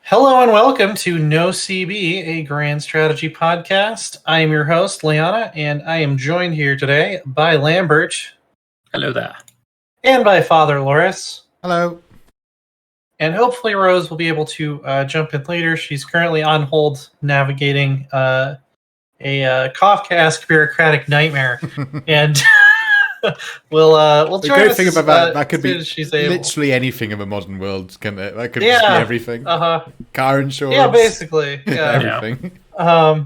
Hello and welcome to No CB, a grand strategy podcast. I am your host, Liana, and I am joined here today by Lambert. Hello there. And by Father Loris. Hello. And hopefully Rose will be able to jump in later. She's currently on hold navigating a Kafkaesque bureaucratic nightmare. And we'll The join great us thing about that could as soon be as she's able. literally anything in the modern world, can it? That could just be everything. Car insurance. Yeah, basically. Yeah. Everything. But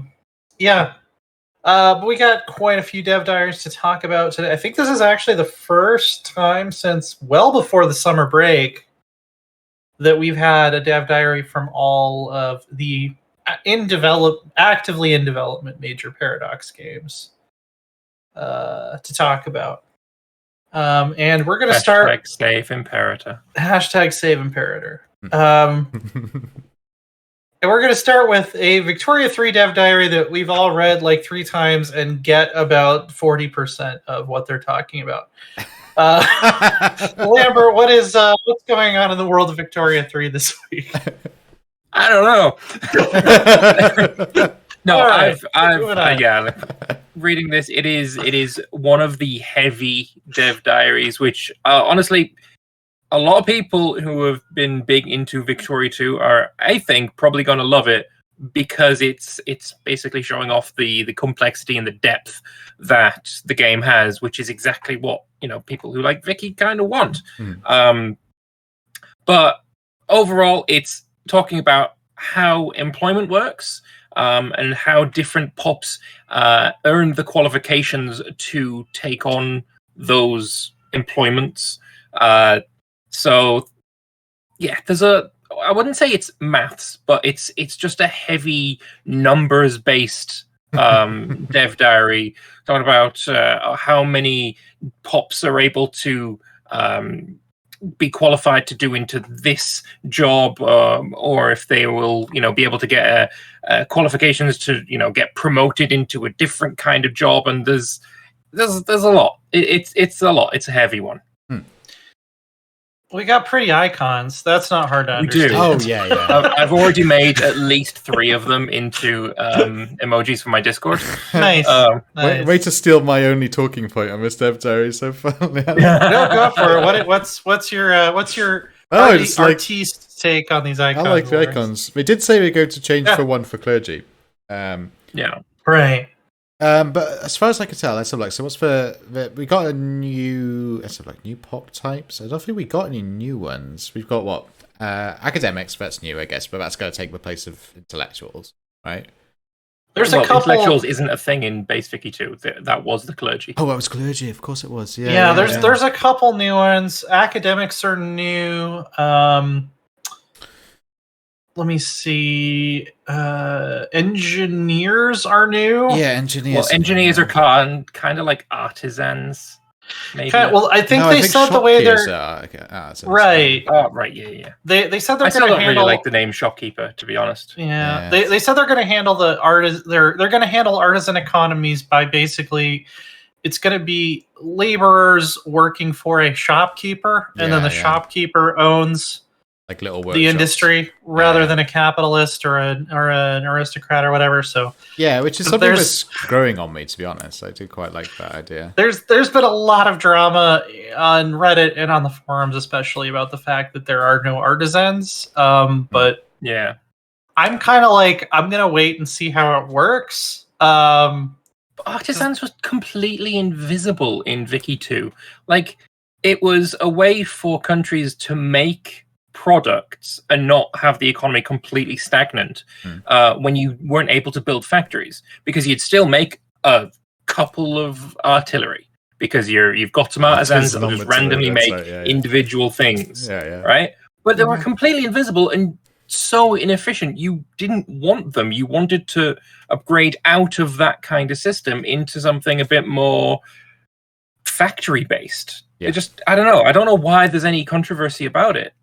we got quite a few dev diaries to talk about today. I think this is actually the first time since well before the summer break that we've had a dev diary from all of the actively in development major Paradox games to talk about. And we're going to start... #saveimperator. #saveimperator. And we're going to start with a Victoria 3 dev diary that we've all read like 3 times and get about 40% of what they're talking about. Lambert, what's going on in the world of Victoria 3 this week? I don't know. No, right, reading this, it is one of the heavy dev diaries, which honestly, a lot of people who have been big into Victoria 2 are, I think, probably going to love it because it's basically showing off the complexity and the depth that the game has, which is exactly what people who like Vicky kind of want. But overall, it's talking about how employment works. And how different pops earn the qualifications to take on those employments. So, yeah, I wouldn't say it's maths, but it's just a heavy numbers-based dev diary talking about how many pops are able to be qualified to do into this job, or if they will, be able to get qualifications to, get promoted into a different kind of job. And there's a lot. It's a lot. It's a heavy one. We got pretty icons. That's not hard to understand. We do. Oh, yeah. I've already made at least 3 of them into emojis for my Discord. Nice. Nice. Way to steal my only talking point on this dev diary so far. No, go for it. What's your artiste take on these icons? I like the icons. We did say we're going to change for one for clergy. Yeah. Right. But as far as I can tell, let's have a look. So what's we got a new new pop types. I don't think we got any new ones. We've got what? Academics, that's new, I guess, but that's going to take the place of intellectuals, right? There's a couple. Intellectuals isn't a thing in Base Vicky 2. That was the clergy. Oh, that was clergy. Of course it was. Yeah. There's a couple new ones. Academics are new. Let me see. Engineers are new. Yeah, engineers. Well, engineers are kind of like artisans. Maybe. I think they said the way they're right. Oh, right. Yeah. They said they're I still going to don't handle really like the name shopkeeper, to be honest. Yeah. They said they're going to handle the They're going to handle artisan economies by basically. It's going to be laborers working for a shopkeeper, and then the shopkeeper owns. Like little workshops. The industry rather than a capitalist or an aristocrat or whatever. So which is something that's growing on me, to be honest. I do quite like that idea. There's been a lot of drama on Reddit and on the forums, especially about the fact that there are no artisans. But yeah, I'm kind of like I'm gonna wait and see how it works. Artisans was completely invisible in Vicky 2. Like, it was a way for countries to make products and not have the economy completely stagnant when you weren't able to build factories, because you'd still make a couple of artillery because you've got some artisans that just randomly make individual things, right? But they were completely invisible and so inefficient. You didn't want them. You wanted to upgrade out of that kind of system into something a bit more factory based. I don't know. I don't know why there's any controversy about it.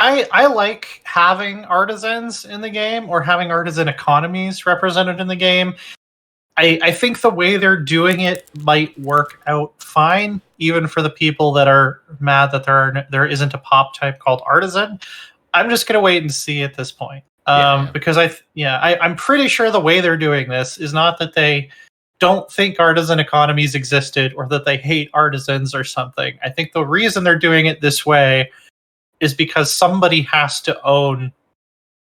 I like having artisans in the game or having artisan economies represented in the game. I think the way they're doing it might work out fine, even for the people that are mad that there isn't a pop type called artisan. I'm just gonna wait and see at this point. Yeah. Because I'm pretty sure the way they're doing this is not that they don't think artisan economies existed or that they hate artisans or something. I think the reason they're doing it this way is because somebody has to own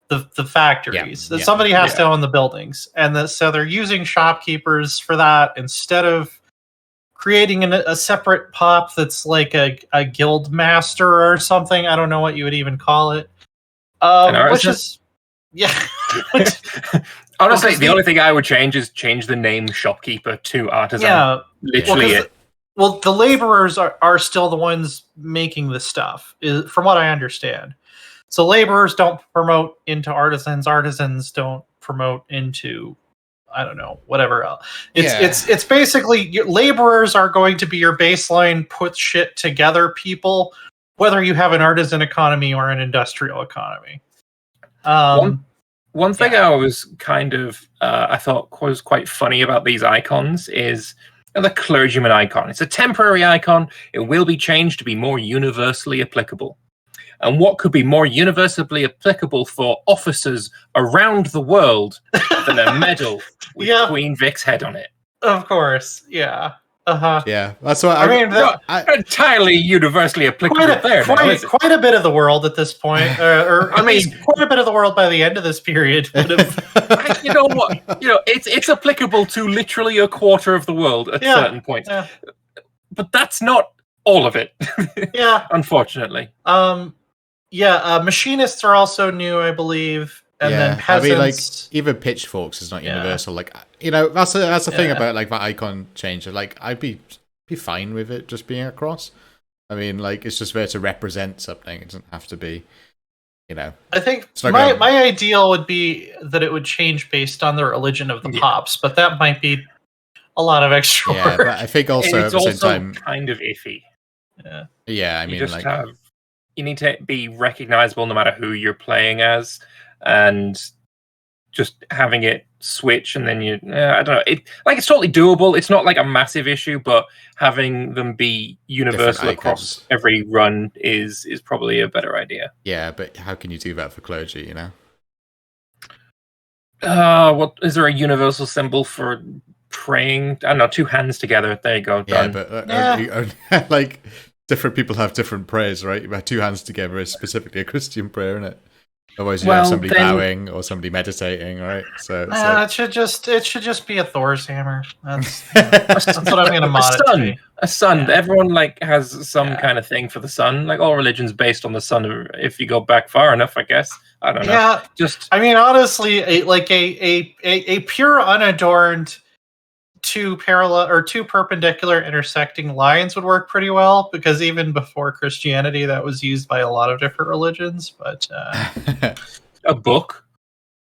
the factories. Yeah. Somebody has to own the buildings, and so they're using shopkeepers for that instead of creating a separate pop that's like a guild master or something. I don't know what you would even call it. Which is honestly, the only thing I would change is change the name shopkeeper to artisan. Yeah, literally well, the laborers are still the ones making the stuff, from what I understand. So laborers don't promote into artisans. Artisans don't promote into, I don't know, whatever else. It's basically laborers are going to be your baseline put shit together people, whether you have an artisan economy or an industrial economy. One thing I was kind of I thought was quite funny about these icons is the Clergyman Icon. It's a temporary icon. It will be changed to be more universally applicable. And what could be more universally applicable for officers around the world than a medal with Queen Vic's head on it? Of course, yeah. Yeah, that's what I mean. Entirely universally applicable quite a bit of the world at this point, or I mean, quite a bit of the world by the end of this period. You know what? It's applicable to literally a quarter of the world at certain points. Yeah. But that's not all of it. Yeah, unfortunately. Machinists are also new, I believe. And then peasants. I mean, like, even pitchforks is not universal. Like, that's the thing about like that icon change. Like, I'd be fine with it just being across. I mean, like, it's just there to represent something. It doesn't have to be, I think my ideal would be that it would change based on the religion of the pops, but that might be a lot of extra work. But I think also at the same time, kind of iffy. Yeah, I mean, you need to be recognizable no matter who you're playing as. And just having it switch, and then I don't know. It's totally doable. It's not like a massive issue, but having them be universal across every run is probably a better idea. Yeah, but how can you do that for clergy? What is there a universal symbol for praying? I don't know. Two hands together. There you go. Done. But like different people have different prayers, right? Two hands together is specifically a Christian prayer, isn't it? Otherwise, you have somebody bowing or somebody meditating, right? So it should just be a Thor's hammer. That's what I'm going to mod it to be. A sun. Yeah. Everyone has some kind of thing for the sun. Like all religions based on the sun. If you go back far enough, I guess. I don't know. Yeah. I mean, honestly, a pure unadorned two perpendicular intersecting lines would work pretty well, because even before Christianity that was used by a lot of different religions. But a book,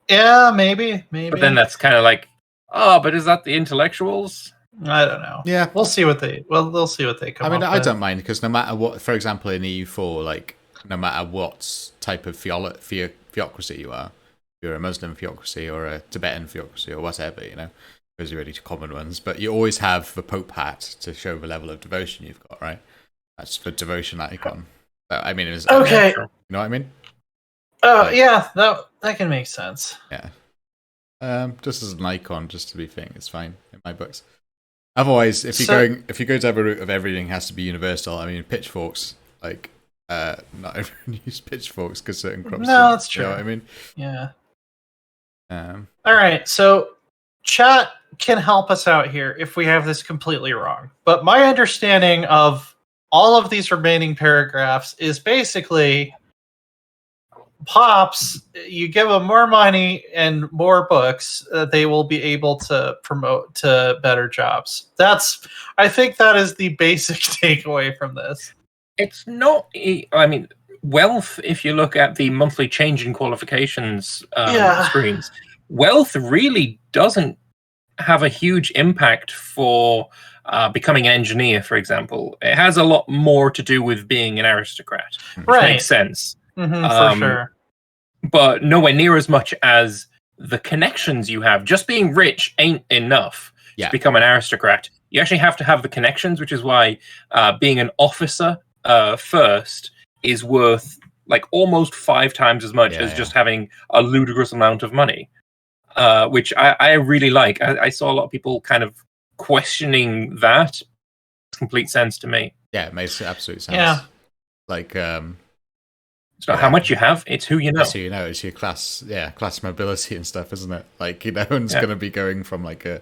maybe but then that's kind of like, but is that the intellectuals? I don't know. We'll see what they they'll see what they come up with. I don't mind, because no matter what, for example in EU4, like no matter what type of theocracy you are, if you're a Muslim theocracy or a Tibetan theocracy or whatever, those are really two common ones, but you always have the Pope hat to show the level of devotion you've got, right? That's the devotion icon. I mean, it's okay. You know what I mean? Oh, yeah, that can make sense. Yeah. Just as an icon, just to be thing, it's fine in my books. Otherwise, if you go down the route of everything has to be universal, I mean, pitchforks, like, not everyone uses pitchforks because certain crops. No, that's true. You know what I mean? Yeah. All right, so chat can help us out here if we have this completely wrong. But my understanding of all of these remaining paragraphs is basically pops, you give them more money and more books, they will be able to promote to better jobs. I think that is the basic takeaway from this. It's not, I mean, wealth, if you look at the monthly change in qualifications screens, wealth really doesn't have a huge impact for becoming an engineer, for example. It has a lot more to do with being an aristocrat, which makes sense. For sure. But nowhere near as much as the connections you have. Just being rich ain't enough to become an aristocrat. You actually have to have the connections, which is why being an officer first is worth like almost 5 times as much as just having a ludicrous amount of money, which I really like. I saw a lot of people kind of questioning that. It's complete sense to me. Yeah, it makes absolute sense. Yeah. Like, it's not how much you have; it's who you know. It's who you know. It's your class mobility and stuff, isn't it? Like, no one's going to be going from like a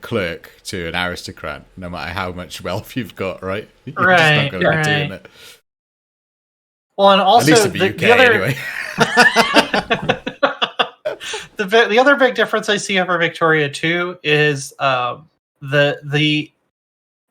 clerk to an aristocrat, no matter how much wealth you've got, right? You're just not going to be doing it. Well, and also at least in the UK, other, anyway. the other big difference I see over Victoria 2 is the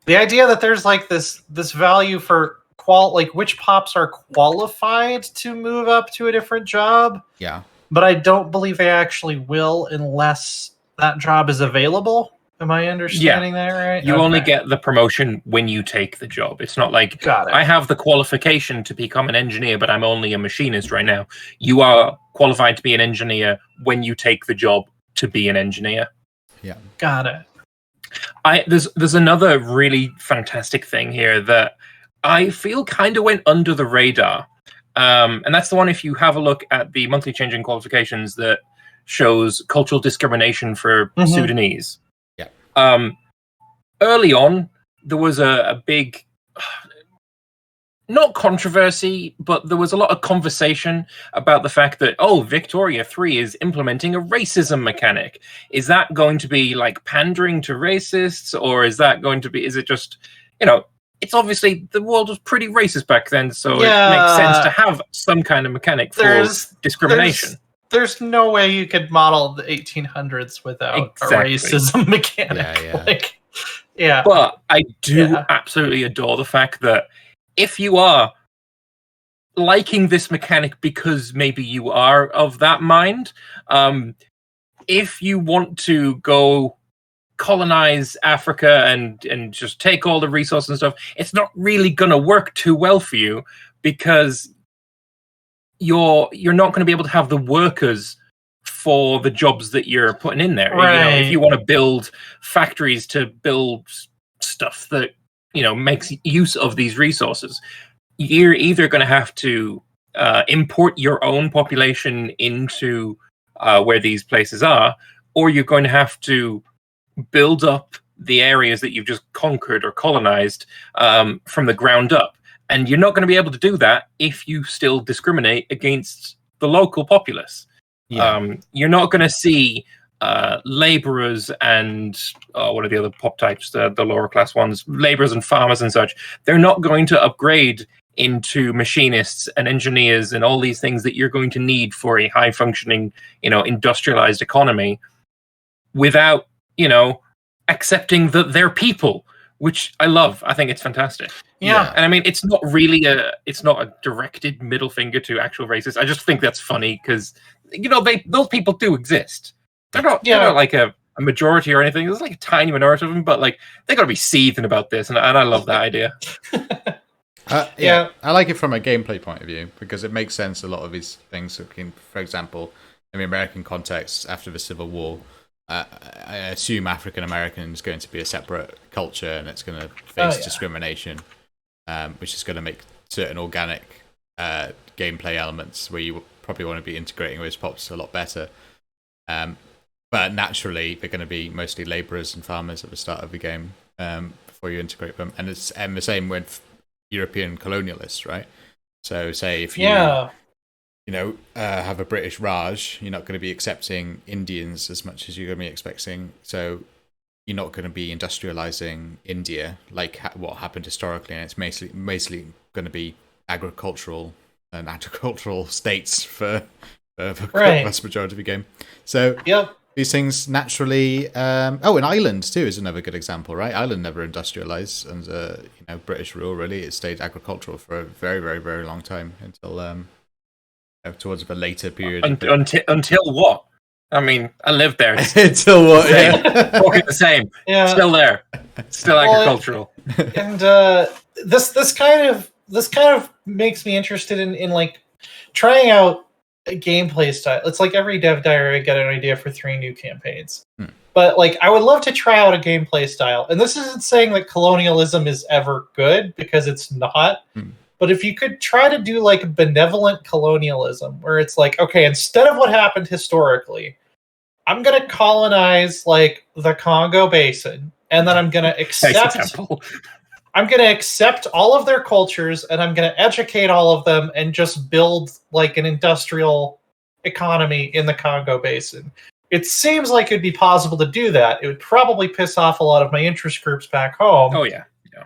idea that there's like this value for like which pops are qualified to move up to a different job. Yeah. But I don't believe they actually will unless that job is available. Am I understanding that right? You only get the promotion when you take the job. It's not like I have the qualification to become an engineer, but I'm only a machinist right now. You are qualified to be an engineer when you take the job to be an engineer. Yeah. Got it. There's another really fantastic thing here that I feel kind of went under the radar. And that's the one, if you have a look at the monthly changing qualifications that shows cultural discrimination for Sudanese. Yeah. Early on, there was a big, not controversy, but there was a lot of conversation about the fact that, Victoria 3 is implementing a racism mechanic. Is that going to be like pandering to racists, or is it just, it's obviously the world was pretty racist back then, so it makes sense to have some kind of mechanic for discrimination. There's no way you could model the 1800s without a racism mechanic. Yeah. But I do absolutely adore the fact that if you are liking this mechanic because maybe you are of that mind, if you want to go colonize Africa and just take all the resources and stuff, it's not really going to work too well for you, because you're not going to be able to have the workers for the jobs that you're putting in there. Right. If you want to build factories to build stuff that makes use of these resources, you're either going to have to import your own population into where these places are, or you're going to have to build up the areas that you've just conquered or colonized from the ground up. And you're not going to be able to do that if you still discriminate against the local populace. Yeah. You're not going to see laborers and what are the other pop types, the lower class ones, laborers and farmers and such. They're not going to upgrade into machinists and engineers and all these things that you're going to need for a high functioning, industrialized economy without, accepting that they're people, which I love. I think it's fantastic. Yeah. And I mean, it's not a directed middle finger to actual racists. I just think that's funny because, those people do exist. They're not like a majority or anything. There's like a tiny minority of them, but like they got to be seething about this. And I love that idea. I like it from a gameplay point of view because it makes sense. A lot of these things, for example, in the American context after the Civil War, I assume African American is going to be a separate culture and it's going to face discrimination, which is going to make certain organic gameplay elements where you probably want to be integrating those pops a lot better. But naturally, they're going to be mostly laborers and farmers at the start of the game before you integrate them. And it's the same with European colonialists, right? So say if you have a British Raj, you're not going to be accepting Indians as much as you're going to be expecting. So you're not going to be industrializing India like what happened historically, and it's mostly going to be agricultural states for the vast majority of the game. So these things naturally. And Ireland too is another good example, right? Ireland never industrialized under British rule. Really, it stayed agricultural for a very, very, very long time until towards the later period. Until what? I mean, I lived there. Until what? Talking the same. Yeah. Still there. Still agricultural. And this kind of makes me interested in like trying out a gameplay style. It's like every dev diary I get an idea for 3 new campaigns. But like I would love to try out a gameplay style. And this isn't saying that colonialism is ever good, because it's not. But if you could try to do like benevolent colonialism, where it's like, okay, instead of what happened historically, I'm going to colonize like the Congo Basin, and then I'm going to accept all of their cultures, and I'm going to educate all of them and just build like an industrial economy in the Congo Basin. It seems like it'd be possible to do that. It would probably piss off a lot of my interest groups back home. Oh, yeah.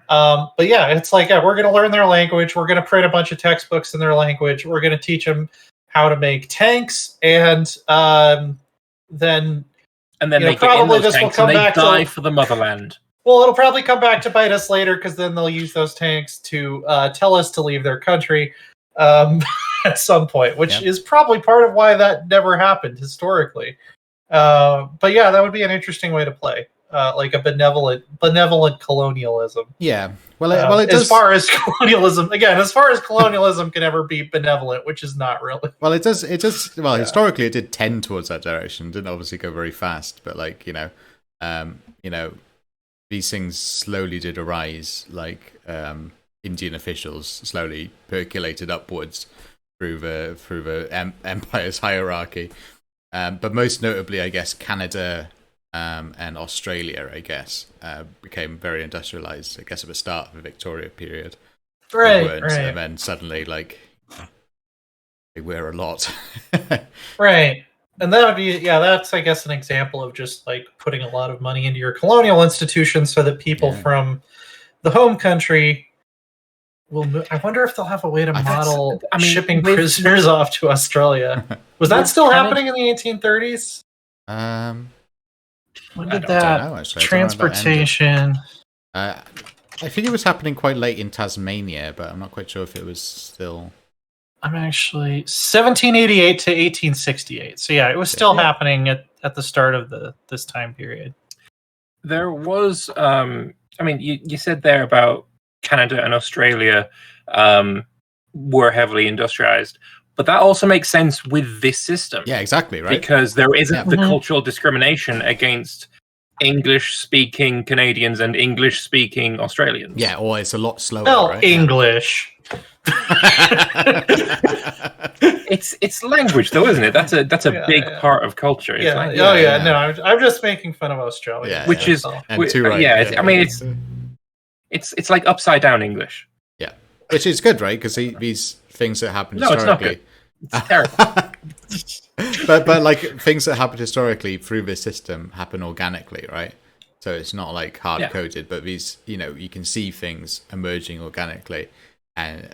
But yeah, it's like, we're going to learn their language. We're going to print a bunch of textbooks in their language. We're going to teach them how to make tanks, and then they probably this will come back to for the motherland. Well, it'll probably come back to bite us later, because then they'll use those tanks to tell us to leave their country at some point, which is probably part of why that never happened historically. But yeah, that would be an interesting way to play. Like a benevolent colonialism. Yeah. Well, it does. As far as colonialism can ever be benevolent, which is not really. Well, it does. Well, historically, it did tend towards that direction. It didn't obviously go very fast, but like these things slowly did arise. Like Indian officials slowly percolated upwards through the empire's hierarchy. But most notably, I guess Canada. And Australia, I guess, became very industrialized, I guess, at the start of the Victoria period. Right. And then suddenly, like, they were a lot. Right. And that would be, that's, I guess, an example of just, like, putting a lot of money into your colonial institutions so that people from the home country will move. I wonder if they'll have a way to model shipping prisoners off to Australia. Was that still happening in the 1830s? When did that transportation? I think it was happening quite late in Tasmania, but I'm not quite sure if it was still. I'm actually 1788 to 1868. So yeah, it was still happening at the start of this time period. There was, you said there about Canada and Australia were heavily industrialized. But that also makes sense with this system. Yeah, exactly, right? Because there isn't the cultural discrimination against English-speaking Canadians and English-speaking Australians. Yeah, or it's a lot slower, right? English. It's language, though, isn't it? That's a big part of culture. No, I'm just making fun of Australia. Which is, it's like upside down English. Yeah, which is good, right? Because these things that happen historically. It's not good. It's terrible. but like things that happen historically through this system happen organically, right? So it's not like hard coded, but these, you can see things emerging organically, and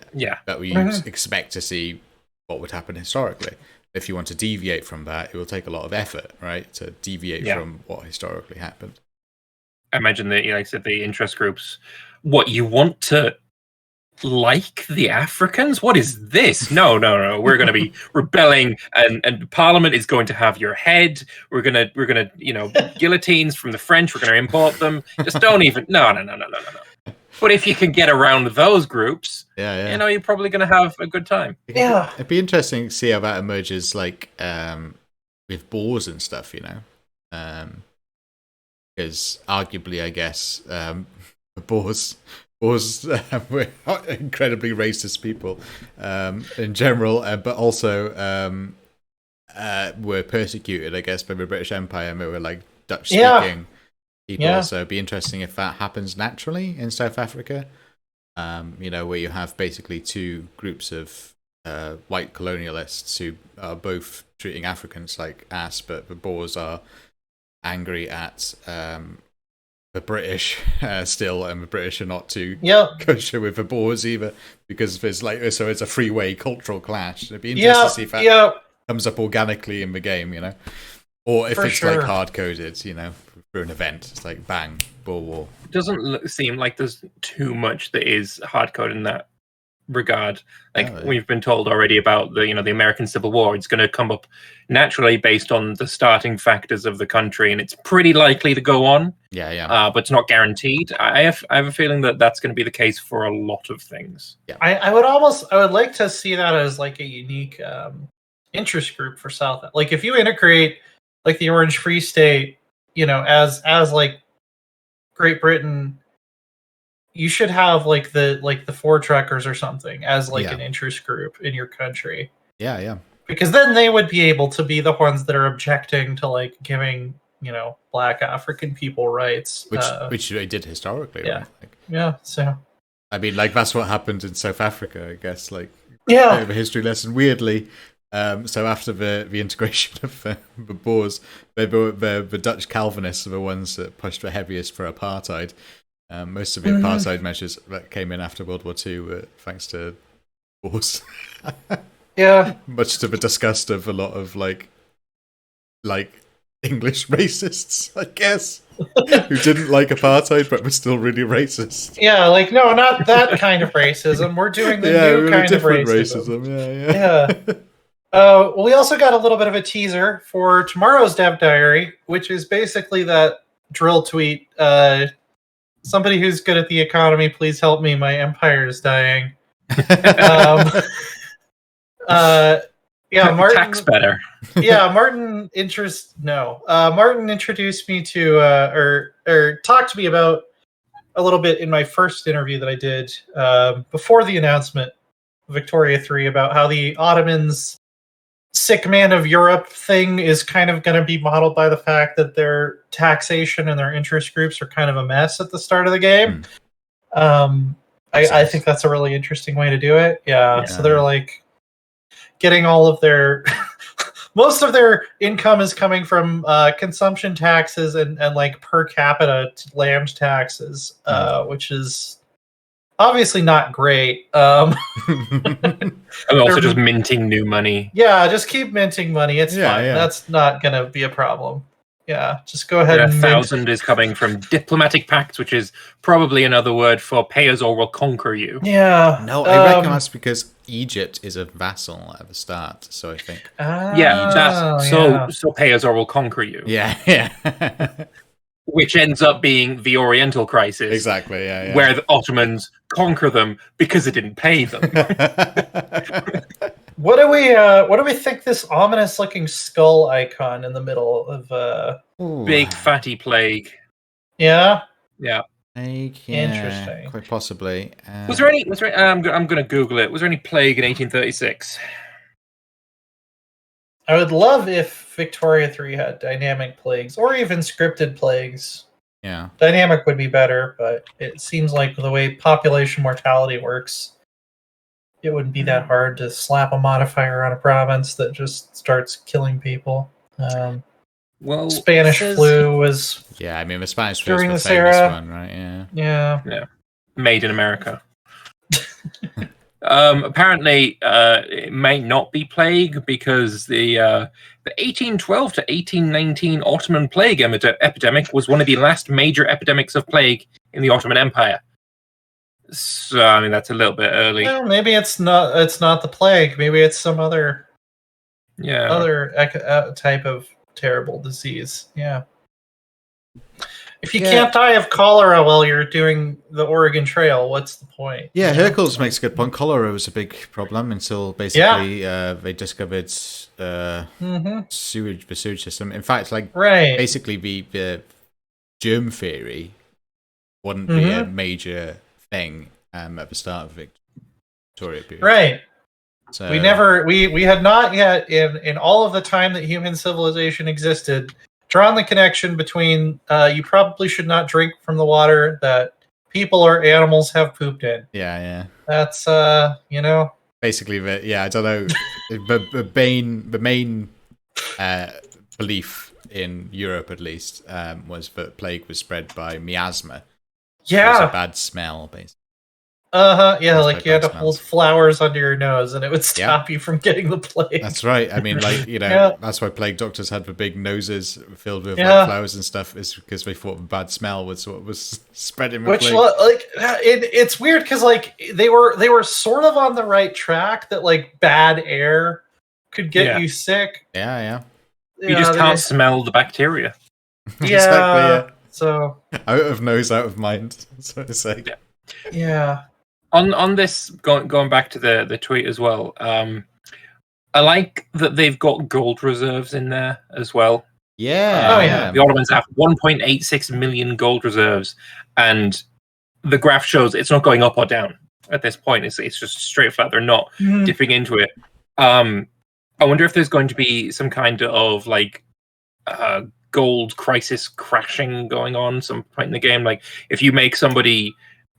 that we expect to see what would happen historically. If you want to deviate from that, it will take a lot of effort, right? To deviate from what historically happened. I imagine that, like I said, the interest groups, what you want to like the Africans? What is this? No. We're going to be rebelling, and Parliament is going to have your head. We're gonna, guillotines from the French. We're going to import them. Just don't even. No. But if you can get around those groups, you're probably going to have a good time. Yeah, it'd be interesting to see how that emerges, like with Boers and stuff. Because arguably, I guess Boers were incredibly racist people in general, but also were persecuted, I guess, by the British Empire, and they were like Dutch-speaking people. Yeah. So it'd be interesting if that happens naturally in South Africa, where you have basically two groups of white colonialists who are both treating Africans like ass, but the Boers are angry at the British still, and the British are not too kosher with the Boers either, because there's so it's a three-way cultural clash. It'd be interesting to see if that comes up organically in the game, or if it's like hard-coded, through an event. It's like bang, Boer War. It doesn't seem like there's too much that is hard-coded in that regard. We've been told already about the American Civil War. It's going to come up naturally based on the starting factors of the country, and it's pretty likely to go on. But it's not guaranteed. I have a feeling that that's going to be the case for a lot of things. I would like to see that as like a unique interest group for South. Like if you integrate like the Orange Free State, as like Great Britain you should have like the four truckers or something as like Yeah. an interest group in your country. Yeah. Because then they would be able to be the ones that are objecting to like giving, Black African people rights. Which they did historically, yeah. right? Like, yeah. So I mean, like that's what happened in South Africa, I guess. Like, yeah, bit of a history lesson. Weirdly, so after the integration of the Boers, the Dutch Calvinists are the ones that pushed the heaviest for apartheid. Most of the apartheid measures that came in after World War II were thanks to Boers. yeah. Much to the disgust of a lot of like English racists, I guess, who didn't like apartheid but were still really racist. Yeah, like no, not that kind of racism. We're doing the new kind of racism. Yeah. Well, we also got a little bit of a teaser for tomorrow's Dev Diary, which is basically that drill tweet. Somebody who's good at the economy, please help me. My empire is dying. Yeah, Martin. Tax better. Yeah, Martin Martin introduced me to or talked to me about a little bit in my first interview that I did before the announcement of Victoria 3 about how the Ottomans' sick man of Europe thing is kind of going to be modeled by the fact that their taxation and their interest groups are kind of a mess at the start of the game. I think that's a really interesting way to do it. Yeah. So they're like getting all of their most of their income is coming from consumption taxes and like per capita land taxes, which is obviously not great. And also just minting new money. Yeah, just keep minting money. It's fine. Yeah. That's not going to be a problem. Yeah, just go ahead and 1,000 is coming from diplomatic pacts, which is probably another word for pay us or we'll conquer you. Yeah. No, I reckon that's because Egypt is a vassal at the start, so I think. So pay us or we'll conquer you. Yeah. Which ends up being the Oriental Crisis. Exactly, yeah. Where the Ottomans conquer them because it didn't pay them. What do we think this ominous looking skull icon in the middle of big fatty plague? Yeah. Interesting. Quite possibly. Was there any I'm going to Google it. Was there any plague in 1836? I would love if Victoria 3 had dynamic plagues or even scripted plagues. Yeah. Dynamic would be better, but it seems like the way population mortality works, it wouldn't be that hard to slap a modifier on a province that just starts killing people. Spanish flu was... Yeah, I mean, the Spanish flu during is the this famous era. one, right? Yeah. Made in America. Apparently, it may not be plague because the 1812 to 1819 Ottoman plague epidemic was one of the last major epidemics of plague in the Ottoman Empire. So, I mean, that's a little bit early. Well, maybe it's not the plague. Maybe it's some other type of terrible disease. Yeah. If you can't die of cholera while you're doing the Oregon Trail, what's the point? Yeah, Hercules makes a good point. Cholera was a big problem until basically they discovered the sewage system. In fact, basically the germ theory wouldn't be a major thing at the start of the Victoria period. Right. So we had not yet in all of the time that human civilization existed drawn the connection between you probably should not drink from the water that people or animals have pooped in. Yeah. That's basically I don't know. the main belief in Europe, at least, was that plague was spread by miasma. Yeah, it was a bad smell, basically. Yeah, like you had to hold flowers under your nose and it would stop you from getting the plague. That's right. I mean, that's why plague doctors had the big noses filled with flowers and stuff, is because they thought the bad smell was what was spreading the plague. It's weird because they were sort of on the right track that bad air could get you sick. Yeah. You just can't smell the bacteria. Yeah. Exactly, So out of nose, out of mind, so to say. Yeah. On this, going back to the tweet as well, I like that they've got gold reserves in there as well. Yeah. The Ottomans have 1.86 million gold reserves, and the graph shows it's not going up or down at this point. It's just straight flat. They're not dipping into it. I wonder if there's going to be some kind of like gold crisis crashing going on some point in the game. Like if you make somebody,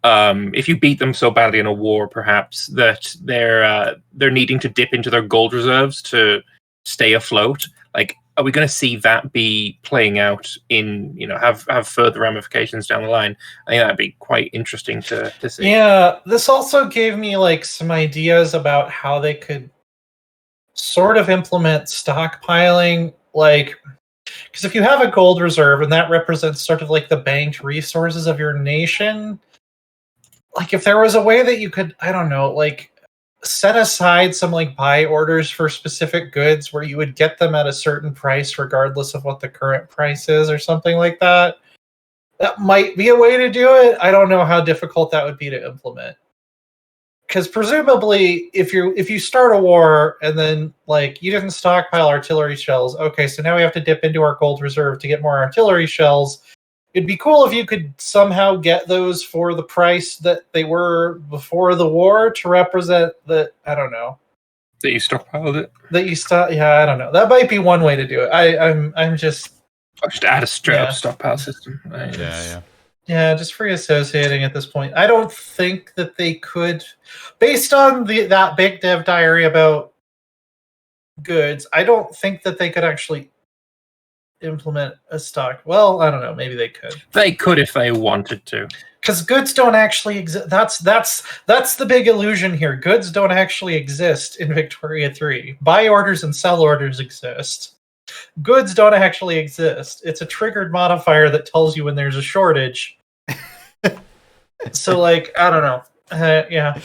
if you beat them so badly in a war, perhaps that they're needing to dip into their gold reserves to stay afloat. Like, are we going to see that be playing out in, have further ramifications down the line? I think that'd be quite interesting to see. Yeah, this also gave me like some ideas about how they could sort of implement stockpiling, like, because if you have a gold reserve and that represents sort of like the banked resources of your nation, like if there was a way that you could, I don't know, like set aside some like buy orders for specific goods where you would get them at a certain price regardless of what the current price is or something like that. That might be a way to do it. I don't know how difficult that would be to implement. Because presumably, if you start a war and then like you didn't stockpile artillery shells, okay, so now we have to dip into our gold reserve to get more artillery shells. It'd be cool if you could somehow get those for the price that they were before the war to represent that. I don't know. That you stockpiled it. Yeah, I don't know. That might be one way to do it. I'm just. I'll just add a straight up stockpile system. Yeah, just free associating at this point. I don't think that they could, based on that big dev diary about goods, I don't think that they could actually implement a stock. Well, I don't know. Maybe they could. They could if they wanted to. Because goods don't actually exist. That's the big illusion here. Goods don't actually exist in Victoria 3. Buy orders and sell orders exist. Goods don't actually exist. It's a triggered modifier that tells you when there's a shortage. So, like, I don't know. Yeah,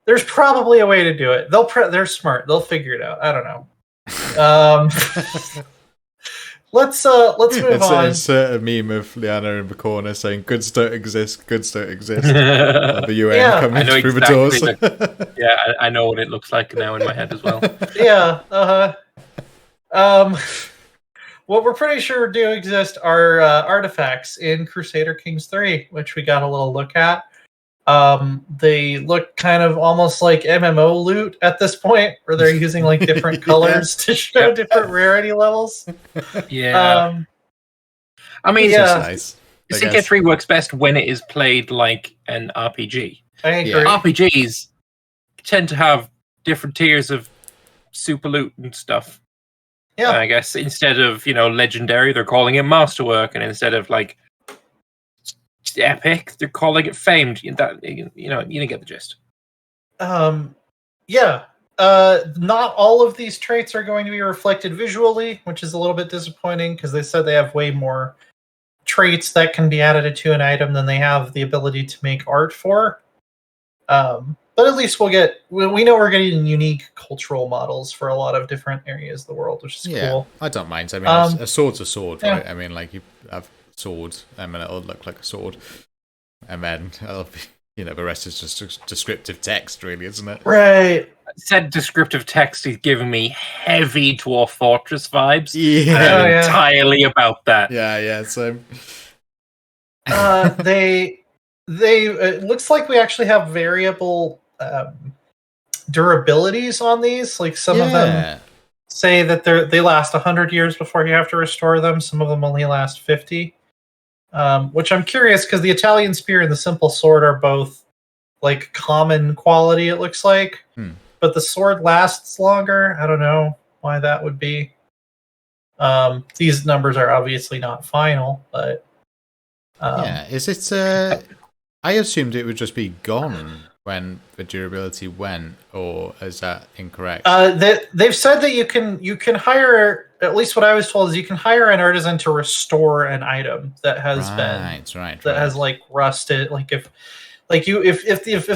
there's probably a way to do it. They're smart. They'll figure it out. I don't know. Let's move on. Insert a meme of Liana in the corner saying "Goods don't exist. Goods don't exist." The UN coming through the doors. I know what it looks like now in my head as well. Yeah. What we're pretty sure do exist are artifacts in Crusader Kings 3, which we got a little look at. They look kind of almost like MMO loot at this point, where they're using like different colors to show different rarity levels. Yeah. I mean, nice. CK3 works best when it is played like an RPG. I agree. RPGs tend to have different tiers of super loot and stuff. Yeah. I guess instead of, legendary, they're calling it masterwork, and instead of like epic, they're calling it famed. That you get the gist. Yeah. Not all of these traits are going to be reflected visually, which is a little bit disappointing because they said they have way more traits that can be added to an item than they have the ability to make art for. But at least we know we're getting unique cultural models for a lot of different areas of the world, which is cool. I don't mind. I mean, a sword's a sword, right? Yeah. I mean, like you have a sword, and it'll look like a sword, and then it'll be, the rest is just descriptive text, really, isn't it? Right. Said descriptive text is giving me heavy Dwarf Fortress vibes. Yeah, entirely about that. Yeah. So, they it looks like we actually have variable durabilities on these. Like some of them say that they last 100 years before you have to restore them. Some of them only last 50. Which I'm curious because the Italian spear and the simple sword are both like common quality. It looks like, but the sword lasts longer. I don't know why that would be. These numbers are obviously not final, but is it? I assumed it would just be gone when the durability went, or is that incorrect? They've said that you can hire, at least what I was told is you can hire an artisan to restore an item that has has like rusted. Like if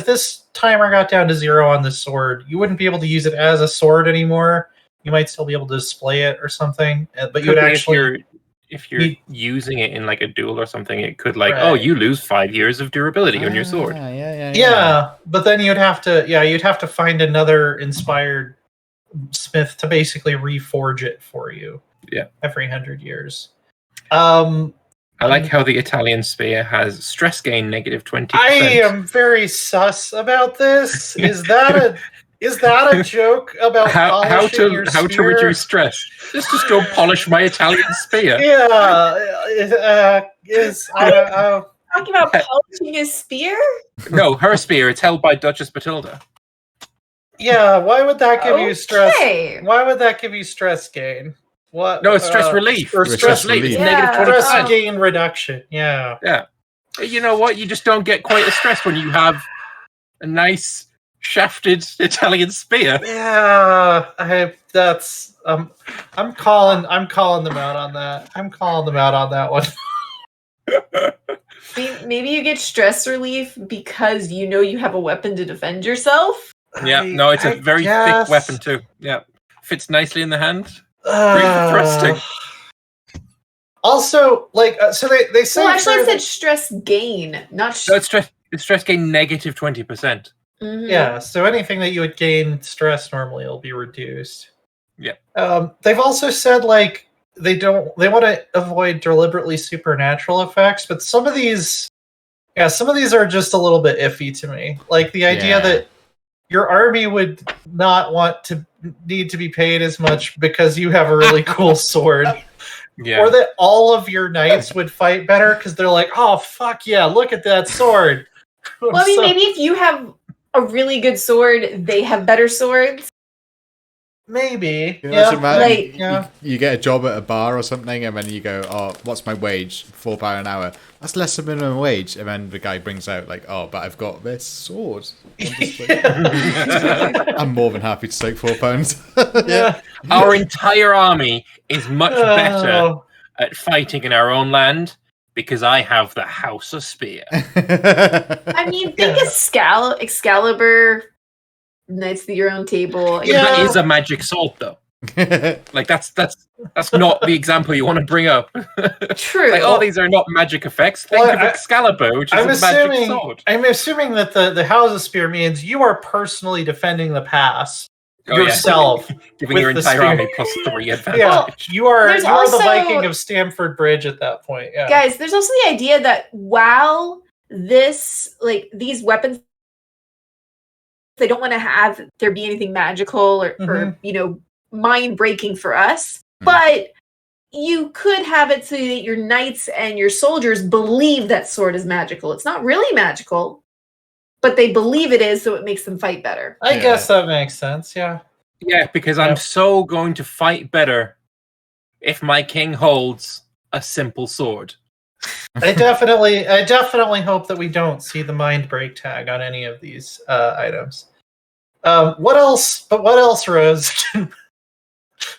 this timer got down to 0 on this sword, you wouldn't be able to use it as a sword anymore. You might still be able to display it or something, but you would actually. If you're using it in like a duel or something, it could you lose 5 years of durability on your sword. Yeah, but then you'd have to find another inspired smith to basically reforge it for you. Yeah, every 100 years. And I like how the Italian spear has stress gain negative 20%. I am very sus about this. Is that a joke about how to reduce stress? Just go polish my Italian spear. Yeah, I don't know. Talking about polishing his spear? No, her spear. It's held by Duchess Matilda. Yeah, why would that give you stress? Okay. Why would that give you stress gain? What? No, it's stress relief. Or stress relief. relief. It's negative Stress 20%. gain reduction. Yeah. Yeah. You know what? You just don't get quite as stressed when you have a nice shafted Italian spear. Yeah, I'm calling them out on that. I'm calling them out on that one. Maybe you get stress relief because you know you have a weapon to defend yourself. Yeah, no, it's a very thick weapon too. Yeah, fits nicely in the hand. Great for thrusting. Also, so they say. Well, actually, it said stress gain, not No, it's stress gain negative 20%. Mm-hmm. Yeah, so anything that you would gain stress normally will be reduced. Yeah. They've also said they want to avoid deliberately supernatural effects, but some of these are just a little bit iffy to me. Like the idea that your army would not need to be paid as much because you have a really cool sword. Yeah. Or that all of your knights would fight better because they're like, oh fuck yeah, look at that sword. Well, I mean, maybe if you have a really good sword, they have better swords. Maybe. You get a job at a bar or something, and then you go, oh, what's my wage? £4 an hour. That's less than minimum wage. And then the guy brings out, oh, but I've got this sword. I'm more than happy to take £4. Yeah. Our entire army is much better at fighting in our own land because I have the House of Spear. I mean, think Excalibur, Knights of the Round Table. That is a magic sword, though. That's not the example you want to bring up. True. These are not magic effects. Think of Excalibur, which is a magic sword. I'm assuming that the House of Spear means you are personally defending the pass yourself. Yeah. Giving your entire army +3 advantage. Yeah, you are also, the Viking of Stamford Bridge at that point. Yeah. Guys, there's also the idea that while these weapons, they don't want to have there be anything magical or mind breaking for us, but you could have it so that your knights and your soldiers believe that sword is magical. It's not really magical, but they believe it is, so it makes them fight better. I guess that makes sense. Yeah. Yeah, because I'm so going to fight better if my king holds a simple sword. I definitely hope that we don't see the mind break tag on any of these items. What else, Rose?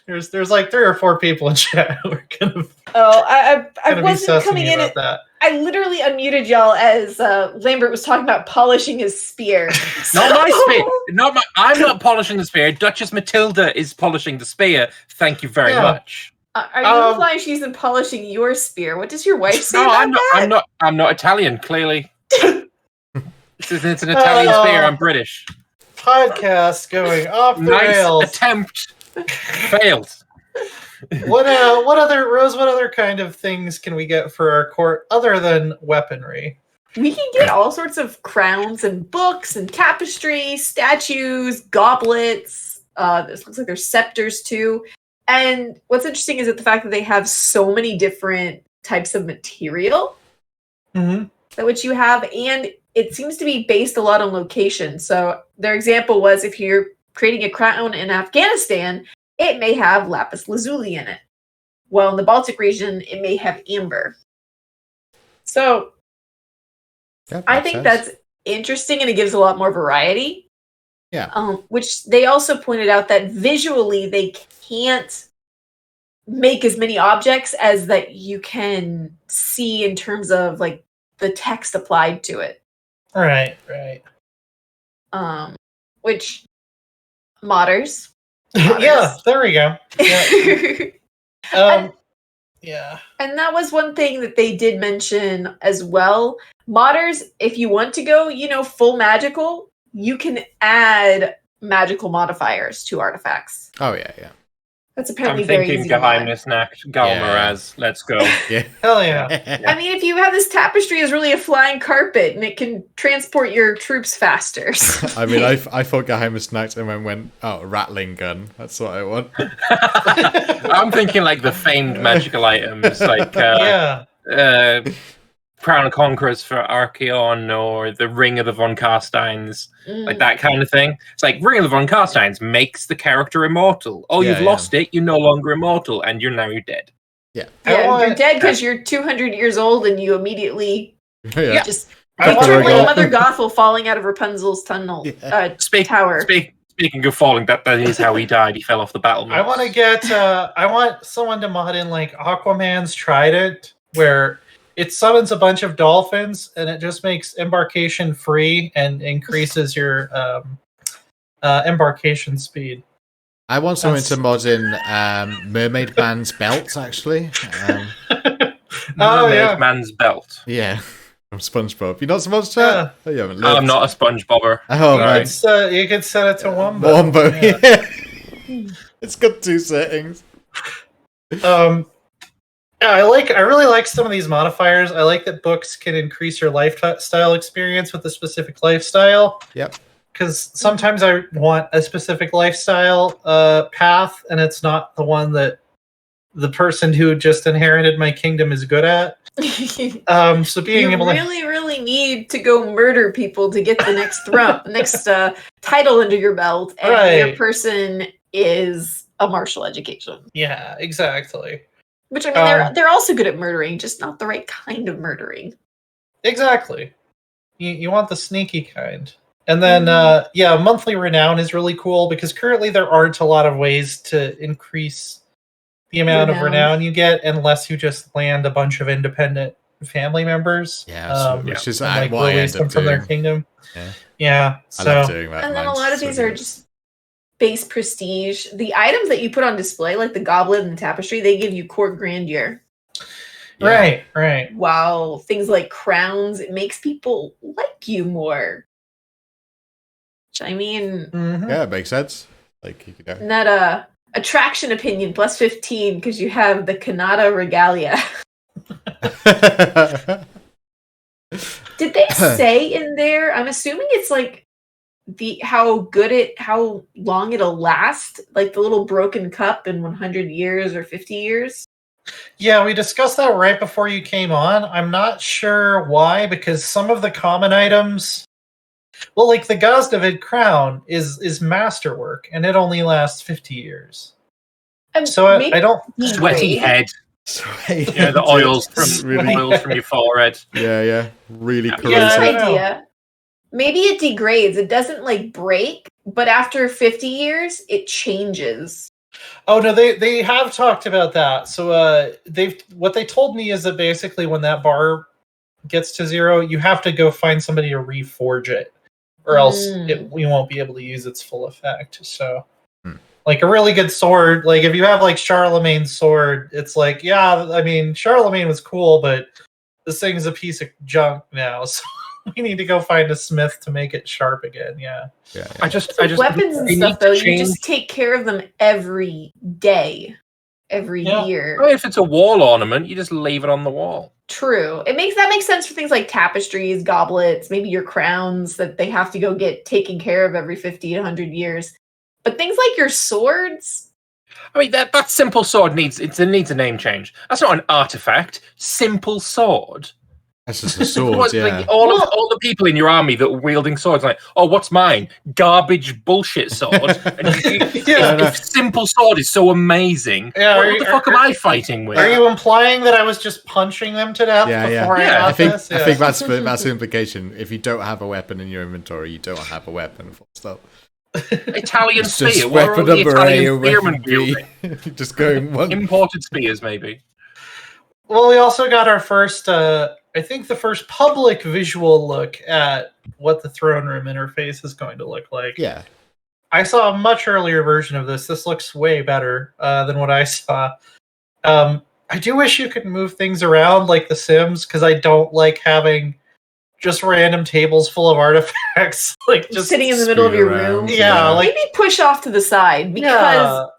There's 3 or 4 people in chat who are gonna. I wasn't be coming in about that. I literally unmuted y'all as Lambert was talking about polishing his spear. Not my spear. I'm not polishing the spear. Duchess Matilda is polishing the spear. Thank you very much. Are you implying she's in polishing your spear? What does your wife say about that? I'm not Italian. Clearly, it's an Italian spear. I'm British. Podcast going off the rails. Nice attempt. Failed. What other kind of things can we get for our court other than weaponry? We can get all sorts of crowns and books and tapestry, statues, goblets. This looks like there's scepters too. And what's interesting is that the fact that they have so many different types of material that which you have, and it seems to be based a lot on location. So their example was if you're creating a crown in Afghanistan, it may have lapis lazuli in it. Well, in the Baltic region, it may have amber. So I think that's interesting, and it gives a lot more variety. Yeah. Which they also pointed out that visually they can't make as many objects as that you can see in terms of the text applied to it. Right. Which modders. Yeah, there we go. Yeah. And that was one thing that they did mention as well. Modders, if you want to go, full magical, you can add magical modifiers to artifacts. Oh, yeah. That's I'm apparently very thinking easy to mod. Geheimnisnacht, Galmaraz. Let's go. Yeah. Hell yeah. I mean, if you have this tapestry is really a flying carpet and it can transport your troops faster. I mean, I thought Geheimnisnacht and then went, oh, rattling gun. That's what I want. I'm thinking like the famed magical items, like Yeah. Crown of Conquerors for Archeon or the Ring of the Von Carsteins, like Mm. that kind of thing. It's like Ring of the Von Carsteins makes the character immortal. Oh, Yeah, you've yeah. lost it, you're no longer immortal, and you're dead. Yeah. Yeah, you're dead because you're 200 years old and you immediately Yeah. just I picture want- like Mother Gothel falling out of Rapunzel's tunnel tower. Speaking of falling, that is how he died. He fell off the battle. I want to get. I want someone to mod in like Aquaman's Trident, where it summons a bunch of dolphins and it just makes embarkation free and increases your embarkation speed. I want someone to mod in Mermaid Man's belt, actually. Oh yeah. Man's belt. Yeah. From SpongeBob. You not SpongeBob? Yeah. Oh, you haven't looked. I'm not a SpongeBobber. Oh, right. You could set it to Wombo. Wombo, Yeah. yeah. It's got 2 settings. Yeah, I really like some of these modifiers. I like that books can increase your lifestyle experience with a specific lifestyle. Yep. Because sometimes I want a specific lifestyle path, and it's not the one that the person who just inherited my kingdom is good at. So being You able to really need to go murder people to get the next next title under your belt, and your Right. person is a martial education. yeah, exactly. Which I mean, they're also good at murdering, just not the right kind of murdering. Exactly. You want the sneaky kind. And then, monthly renown is really cool because currently there aren't a lot of ways to increase the amount of renown you get unless you just land a bunch of independent family members. Yeah, which is and, what I release end them up from their doing. kingdom. Yeah. Yeah. I So love doing that. And then a Mine's lot of so these are good. just base prestige. The items that you put on display, like the goblet and the tapestry, they give you court grandeur. Yeah. right. While things like crowns, it makes people like you more. Which I mean, Mhm. Yeah, it makes sense. Like, you could that attraction opinion plus 15 because you have the Kanata regalia. Did they say in there? I'm assuming it's like how long it'll last, like the little broken cup in 100 years or 50 years. Yeah, we discussed that right before you came on. I'm not sure why, because some of the common items, well, like the Ghaznavid crown is masterwork, and it only lasts 50 years. So I don't. Sweaty head. Yeah, the oils from your forehead. Yeah. Really Yeah, corrosive. I don't know. idea. Maybe it degrades. It doesn't like break, but after 50 years, it changes. Oh no, they have talked about that. So what they told me is that basically when that bar gets to 0, you have to go find somebody to reforge it, or else we won't be able to use its full effect. So, like a really good sword, like if you have like Charlemagne's sword, it's like, yeah, I mean Charlemagne was cool, but this thing's a piece of junk now. So we need to go find a smith to make it sharp again. Yeah. I just Weapons and they stuff need though, to you change- just take care of them every day, every year. Oh, if it's a wall ornament, you just leave it on the wall. True. That makes sense for things like tapestries, goblets, maybe your crowns that they have to go get taken care of every 50 to 100 years. But things like your swords, I mean, that simple sword needs a name change. That's not an artifact. Simple sword. That's just a sword, Like, yeah. all the people in your army that were wielding swords, like, oh, what's mine? Garbage bullshit sword. And if simple sword is so amazing, Yeah, what the fuck am I fighting with? Are you implying that I was just punching them to death before I got I think this? that's the implication. If you don't have a weapon in your inventory, you don't have a weapon. Full stop. Italian It's just spear. What are all weapon the number A or Italian spearmen weapon B. wielding? Just going one. Imported spears, maybe. Well, we also got our first, I think the first public visual look at what the throne room interface is going to look like. Yeah. I saw a much earlier version of this. This looks way better than what I saw. I do wish you could move things around like The Sims, because I don't like having just random tables full of artifacts, like just sitting in the middle of your room. Yeah, like maybe push off to the side because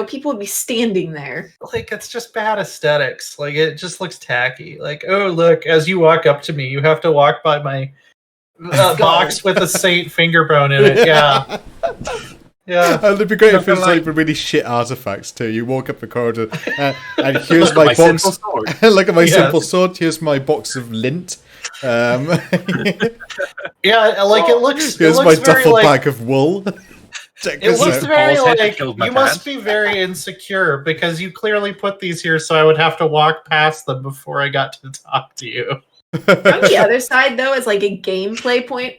people would be standing there. Like it's just bad aesthetics. Like it just looks tacky. Like, oh look, as you walk up to me, you have to walk by my box with a saint finger bone in it. Yeah. Yeah. And it'd be great if it was like really shit artifacts too. You walk up the corridor and here's my box. Look at my simple sword. Here's my box of lint. Yeah, like it looks. Here's it my looks very, duffel bag of wool. It looks very like you must be very insecure because you clearly put these here, so I would have to walk past them before I got to talk to you. On the other side, though, as like a gameplay point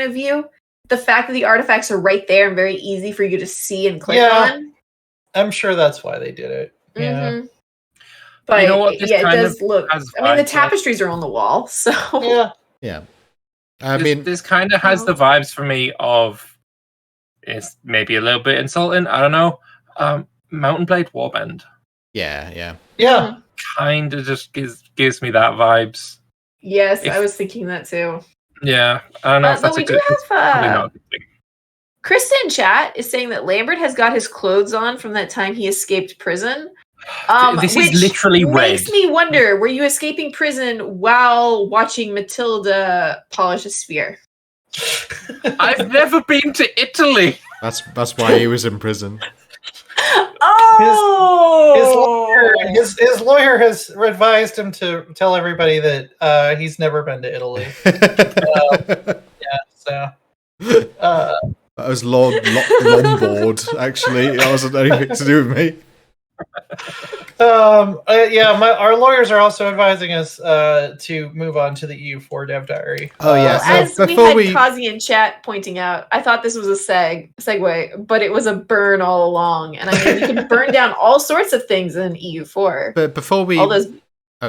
of view, the fact that the artifacts are right there and very easy for you to see and click on. I'm sure that's why they did it. Yeah. Mm-hmm. But you know what, it does look. I mean, the tapestries are on the wall, so yeah. This kind of has the vibes for me of. It's maybe a little bit insulting. I don't know. Mount&blade Warband. Yeah. Kind of just gives me that vibes. Yes, I was thinking that too. Yeah, I don't know if that's we do have. Krista in chat is saying that Lambert has got his clothes on from that time he escaped prison. This is literally red. Makes me wonder: were you escaping prison while watching Matilda polish a sphere? I've never been to Italy. That's why he was in prison. His lawyer has advised him to tell everybody that he's never been to Italy. That was Lombard, actually. That wasn't anything to do with me. Our lawyers are also advising us to move on to the EU4 dev diary. Oh yeah, as we had Kazi in chat pointing out, I thought this was a segue, but it was a burn all along. And I mean, you can burn down all sorts of things in EU4. But before we, oh,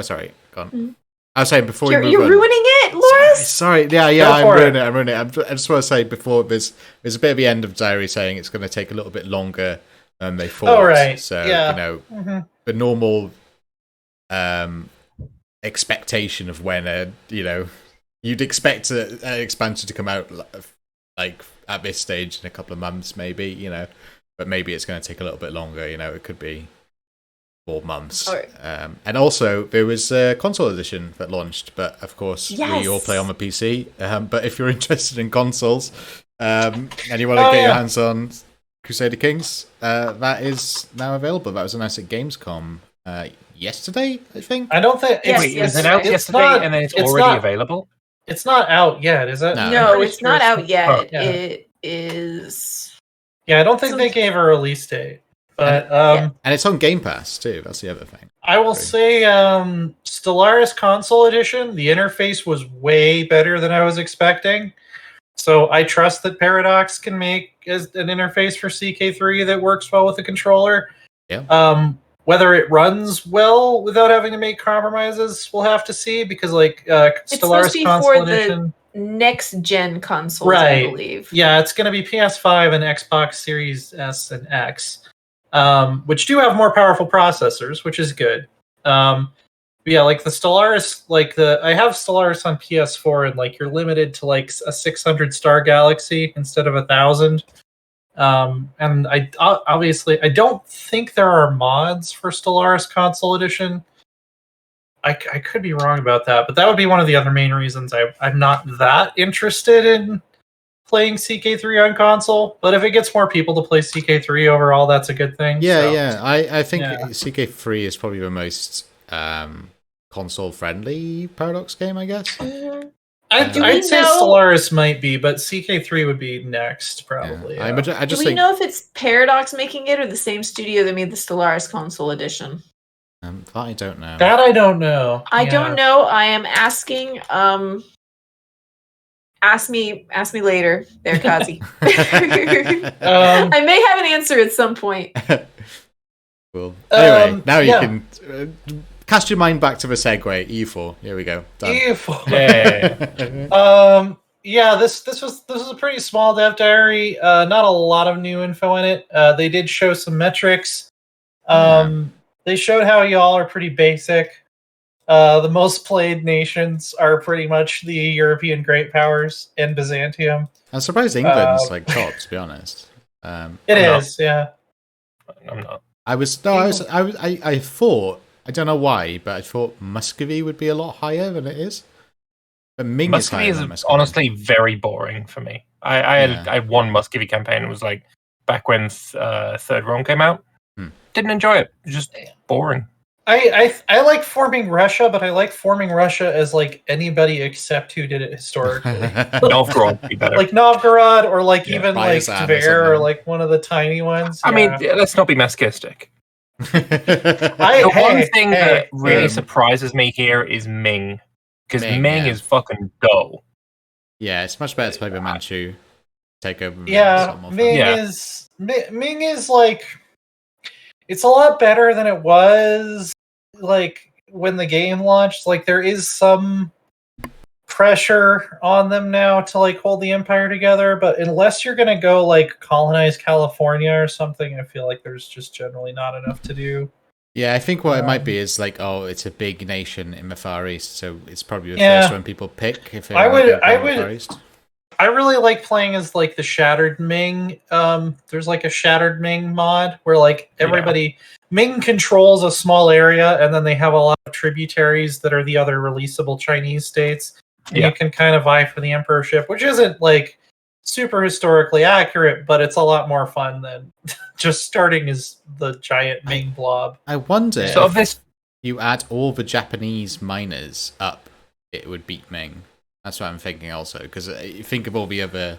sorry, go on. Mm-hmm. I was saying before you're ruining it, Loris. Sorry, I'm ruining it. I just want to say before there's a bit of the end of diary saying it's going to take a little bit longer than they thought. Oh right. So the normal expectation of when you'd expect an expansion to come out like at this stage in a couple of months, maybe but maybe it's going to take a little bit longer. It could be 4 months. Right. And also there was a console edition that launched, but of course we all play on the PC. But if you're interested in consoles and you want to get your hands on Crusader Kings, that is now available. That was announced at Gamescom yesterday, I think. I don't think is it out yesterday and then it's already available? It's not out yet, is it? No, it's not out yet. It is. Yeah, I don't think they gave a release date. But and it's on Game Pass too. That's the other thing. I will say Stellaris Console Edition, the interface was way better than I was expecting. So I trust that Paradox can make an interface for CK3 that works well with the controller. Yeah. Whether it runs well without having to make compromises, we'll have to see, because Stellaris Console Edition, next gen consoles, I believe. Yeah, it's going to be PS5 and Xbox Series S and X, which do have more powerful processors, which is good. The Stellaris, I have Stellaris on PS4, and you're limited to a 600 star galaxy instead of 1,000. And I don't think there are mods for Stellaris Console Edition. I could be wrong about that, but that would be one of the other main reasons I'm not that interested in playing CK3 on console. But if it gets more people to play CK3 overall, that's a good thing. I think CK3 is probably the most console-friendly Paradox game, I guess. Mm-hmm. I'd say Stellaris might be, but CK3 would be next, probably. Yeah. Do we know if it's Paradox making it or the same studio that made the Stellaris Console Edition? That I don't know. That I don't know. I don't know. I am asking. Ask me later, there, Kazi. I may have an answer at some point. Well, anyway, now you can cast your mind back to the segue. EU4. Here we go. Done. EU4. This was a pretty small dev diary. Not a lot of new info in it. They did show some metrics. They showed how y'all are pretty basic. The most played nations are pretty much the European great powers and Byzantium. I'm surprised England's like top, to be honest. It is, yeah. I'm not. I thought, I don't know why, but I thought Muscovy would be a lot higher than it is. But Ming Muscovy is higher is than Muscovy. honestly very boring for me. I had one Muscovy campaign. It was like back when Third Rome came out. Didn't enjoy it. It was just boring. I like forming Russia, but I like forming Russia as like anybody except who did it historically. Novgorod would be better. Like Novgorod, or like even like Ryazan or Tver, or something. like one of the tiny ones. I mean, let's not be masochistic. Yeah. The one thing that really um, surprises me here is Ming. Because Ming, Ming yeah. is fucking dull. Yeah, it's much better to play with Manchu. Take over. Ming, Yeah, it's a lot more fun. Ming is like, it's a lot better than it was like when the game launched. Like there is some pressure on them now to like hold the empire together, but unless you're gonna go like colonize California or something, I feel like there's just generally not enough to do. Yeah, I think what it might be is like, oh, it's a big nation in the Far East, so it's probably the Yeah. first one people pick. If they I wanna would- go I to the would- Far East. I really like playing as like the Shattered Ming. There's like a Shattered Ming mod where like everybody Ming controls a small area, and then they have a lot of tributaries that are the other releasable Chinese states. And Yeah. you can kind of vie for the emperorship, which isn't like super historically accurate, but it's a lot more fun than just starting as the giant Ming blob. I wonder So if of this, you add all the Japanese miners up, it would beat Ming. That's what I'm thinking also, because you think of all the other...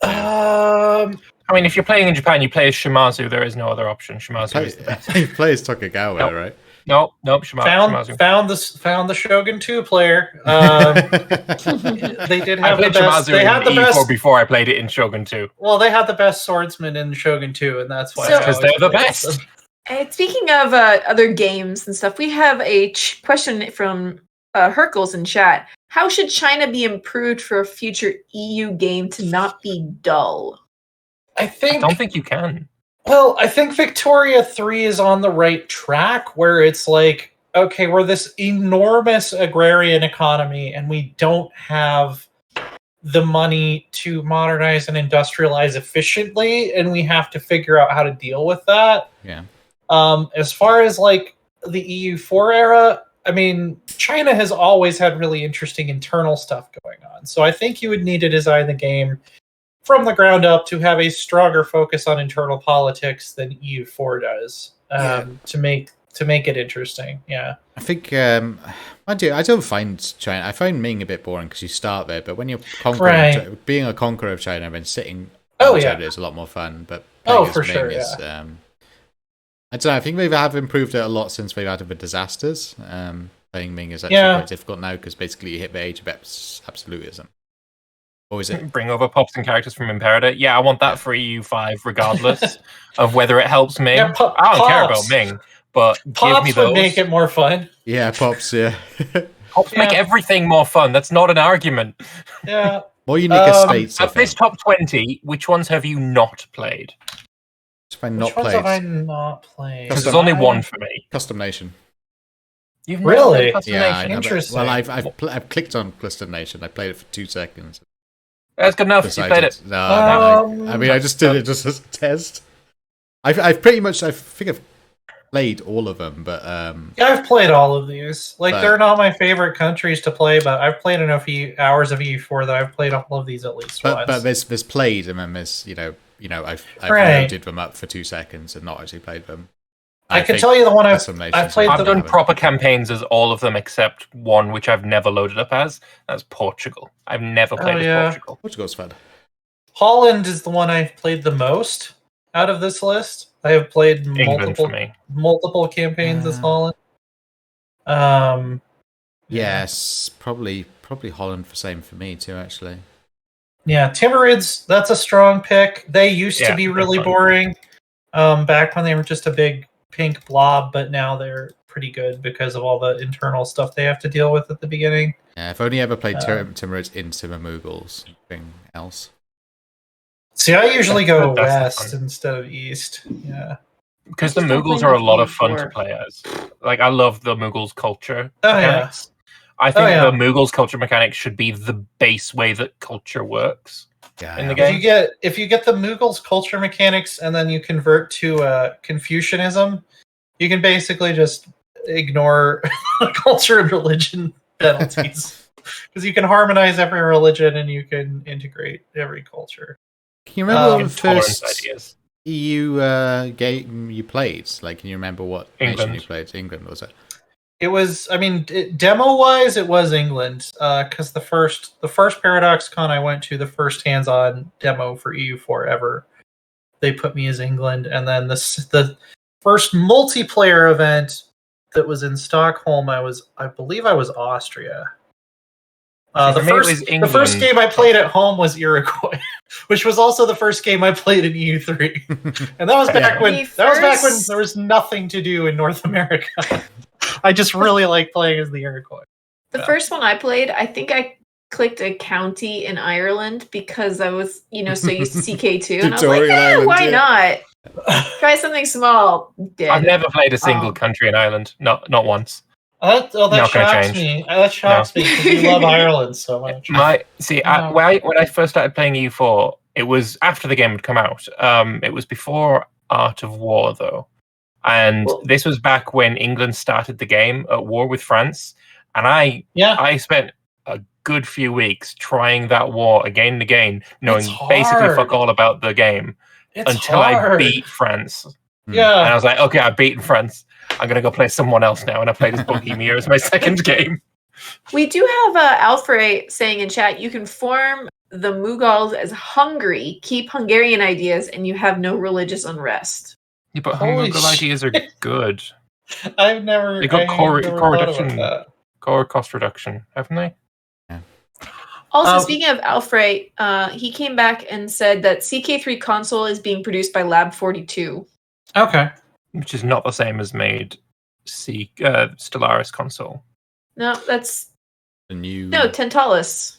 Um, I mean, if you're playing in Japan, you play as Shimazu. There is no other option. Shimazu is the best. He plays Tokugawa, Nope. right? Nope, Shimazu. found the Shogun 2 player. They did I have the played best. Shimazu They had the in E4 best. before I played it in Shogun 2. Well, they had the best swordsman in Shogun 2, and that's why. So- I Because always they're the played best. them. And speaking of other games and stuff, we have a question from Hercules in chat. How should China be improved for a future EU game to not be dull? I I think. don't think you can. Well, I think Victoria 3 is on the right track, where it's like, okay, we're this enormous agrarian economy, and we don't have the money to modernize and industrialize efficiently, and we have to figure out how to deal with that. Yeah. As far as like the EU4 era, I mean, China has always had really interesting internal stuff going on. So I think you would need to design the game from the ground up to have a stronger focus on internal politics than EU4 does, to make it interesting. Yeah. I think I don't find China. I find Ming a bit boring because you start there, but when you're conquering, Right. being a conqueror of China and then sitting Oh, on yeah. China is a lot more fun. But Oh, playing as for Ming sure, is, I don't know. I think they have improved it a lot since they've added the disasters. Playing Ming is actually quite difficult now because basically you hit the age of absolutism. Or is it? Bring over pops and characters from Imperator. Yeah, I want that for EU5 regardless of whether it helps Ming. Yeah, I don't care about Pops. Ming, but give me Pops those. would make it more fun. Yeah, pops. Yeah, Pops make Yeah. everything more fun. That's not an argument. Yeah. more unique estates. I Of this think. top 20, which ones have you not played? If I Which not ones have I played not played? Because there's only one for me. Custom Nation. You've Really? not played Custom Yeah, I Nation? know, but- Interesting. well, I've clicked on Custom Nation. I played it for 2 seconds. That's good enough. You Decided- played it. No, I Um, mean, I just did it just as a test. I've pretty much. I think I've played all of them, but Yeah, I've played all of these. Like, But- they're not my favorite countries to play, but I've played enough hours of EU4 that I've played all of these at least once. but there's played and then there's I've Right. loaded them up for 2 seconds and not actually played them. I can think tell you the one I've Custom Nation's I've played one I've I the- done haven't. proper campaigns as all of them except one, which I've never loaded up as. That's Portugal. I've never played as yeah. Portugal. Portugal's fun. Holland is the one I've played the most out of this list. I have played England for me. multiple campaigns as Uh, Holland. Yes, probably Holland for same for me too. Actually, Yeah, Timurids, that's a strong pick. They used to Yeah, be they're really fun. boring back when they were just a big pink blob, but now they're pretty good because of all the internal stuff they have to deal with at the beginning. yeah. I've only ever played Timurids into the Mughals. Nothing else. See, I usually go That's the west fun. instead of east. Yeah. because the Just don't Mughals play are a enough lot of fun to EU4. play as. Like, I love the Mughals culture Oh, yeah. mechanics. I think yeah. the Mughals culture mechanics should be the base way that culture works in the game. If you get the Mughals culture mechanics and then you convert to Confucianism, you can basically just ignore culture and religion penalties because you can harmonize every religion and you can integrate every culture. Can you remember the Tolerance first ideas. EU game you played? Like, can you remember what nation England. you played? England, was it? It was, I mean, demo-wise, it was England, because the first Paradox Con I went to, the first hands-on demo for EU4 ever, they put me as England, and then the first multiplayer event that was in Stockholm, I believe I was Austria. The first game I played at home was Uruguay, which was also the first game I played in EU3, and that was back when there was nothing to do in North America. I just really like playing as the Iroquois. The first one I played, I think I clicked a county in Ireland because I was, so used to CK2, and I was like, why not? Try something small. Dead. I've never played a single country in Ireland. Not once. That shocks me. That shocks me because you love Ireland so much. When I first started playing EU4, it was after the game had come out. It was before Art of War, though. And this was back when England started the game at war with France. And I spent a good few weeks trying that war again and again, knowing basically fuck all about the game until I beat France. Yeah. And I was like, okay, I've beaten France. I'm going to go play someone else now. And I played as Bohemia as my second game. We do have Alfred saying in chat, you can form the Mughals as Hungary, keep Hungarian ideas, and you have no religious unrest. Yeah, but Mughal ideas are good. I've never. They got core reduction, that. core cost reduction, haven't they? Yeah. Also, speaking of Alfred, he came back and said that CK3 console is being produced by Lab 42. Okay. Which is not the same as made Stellaris console. No, that's the new. No, Tentalis.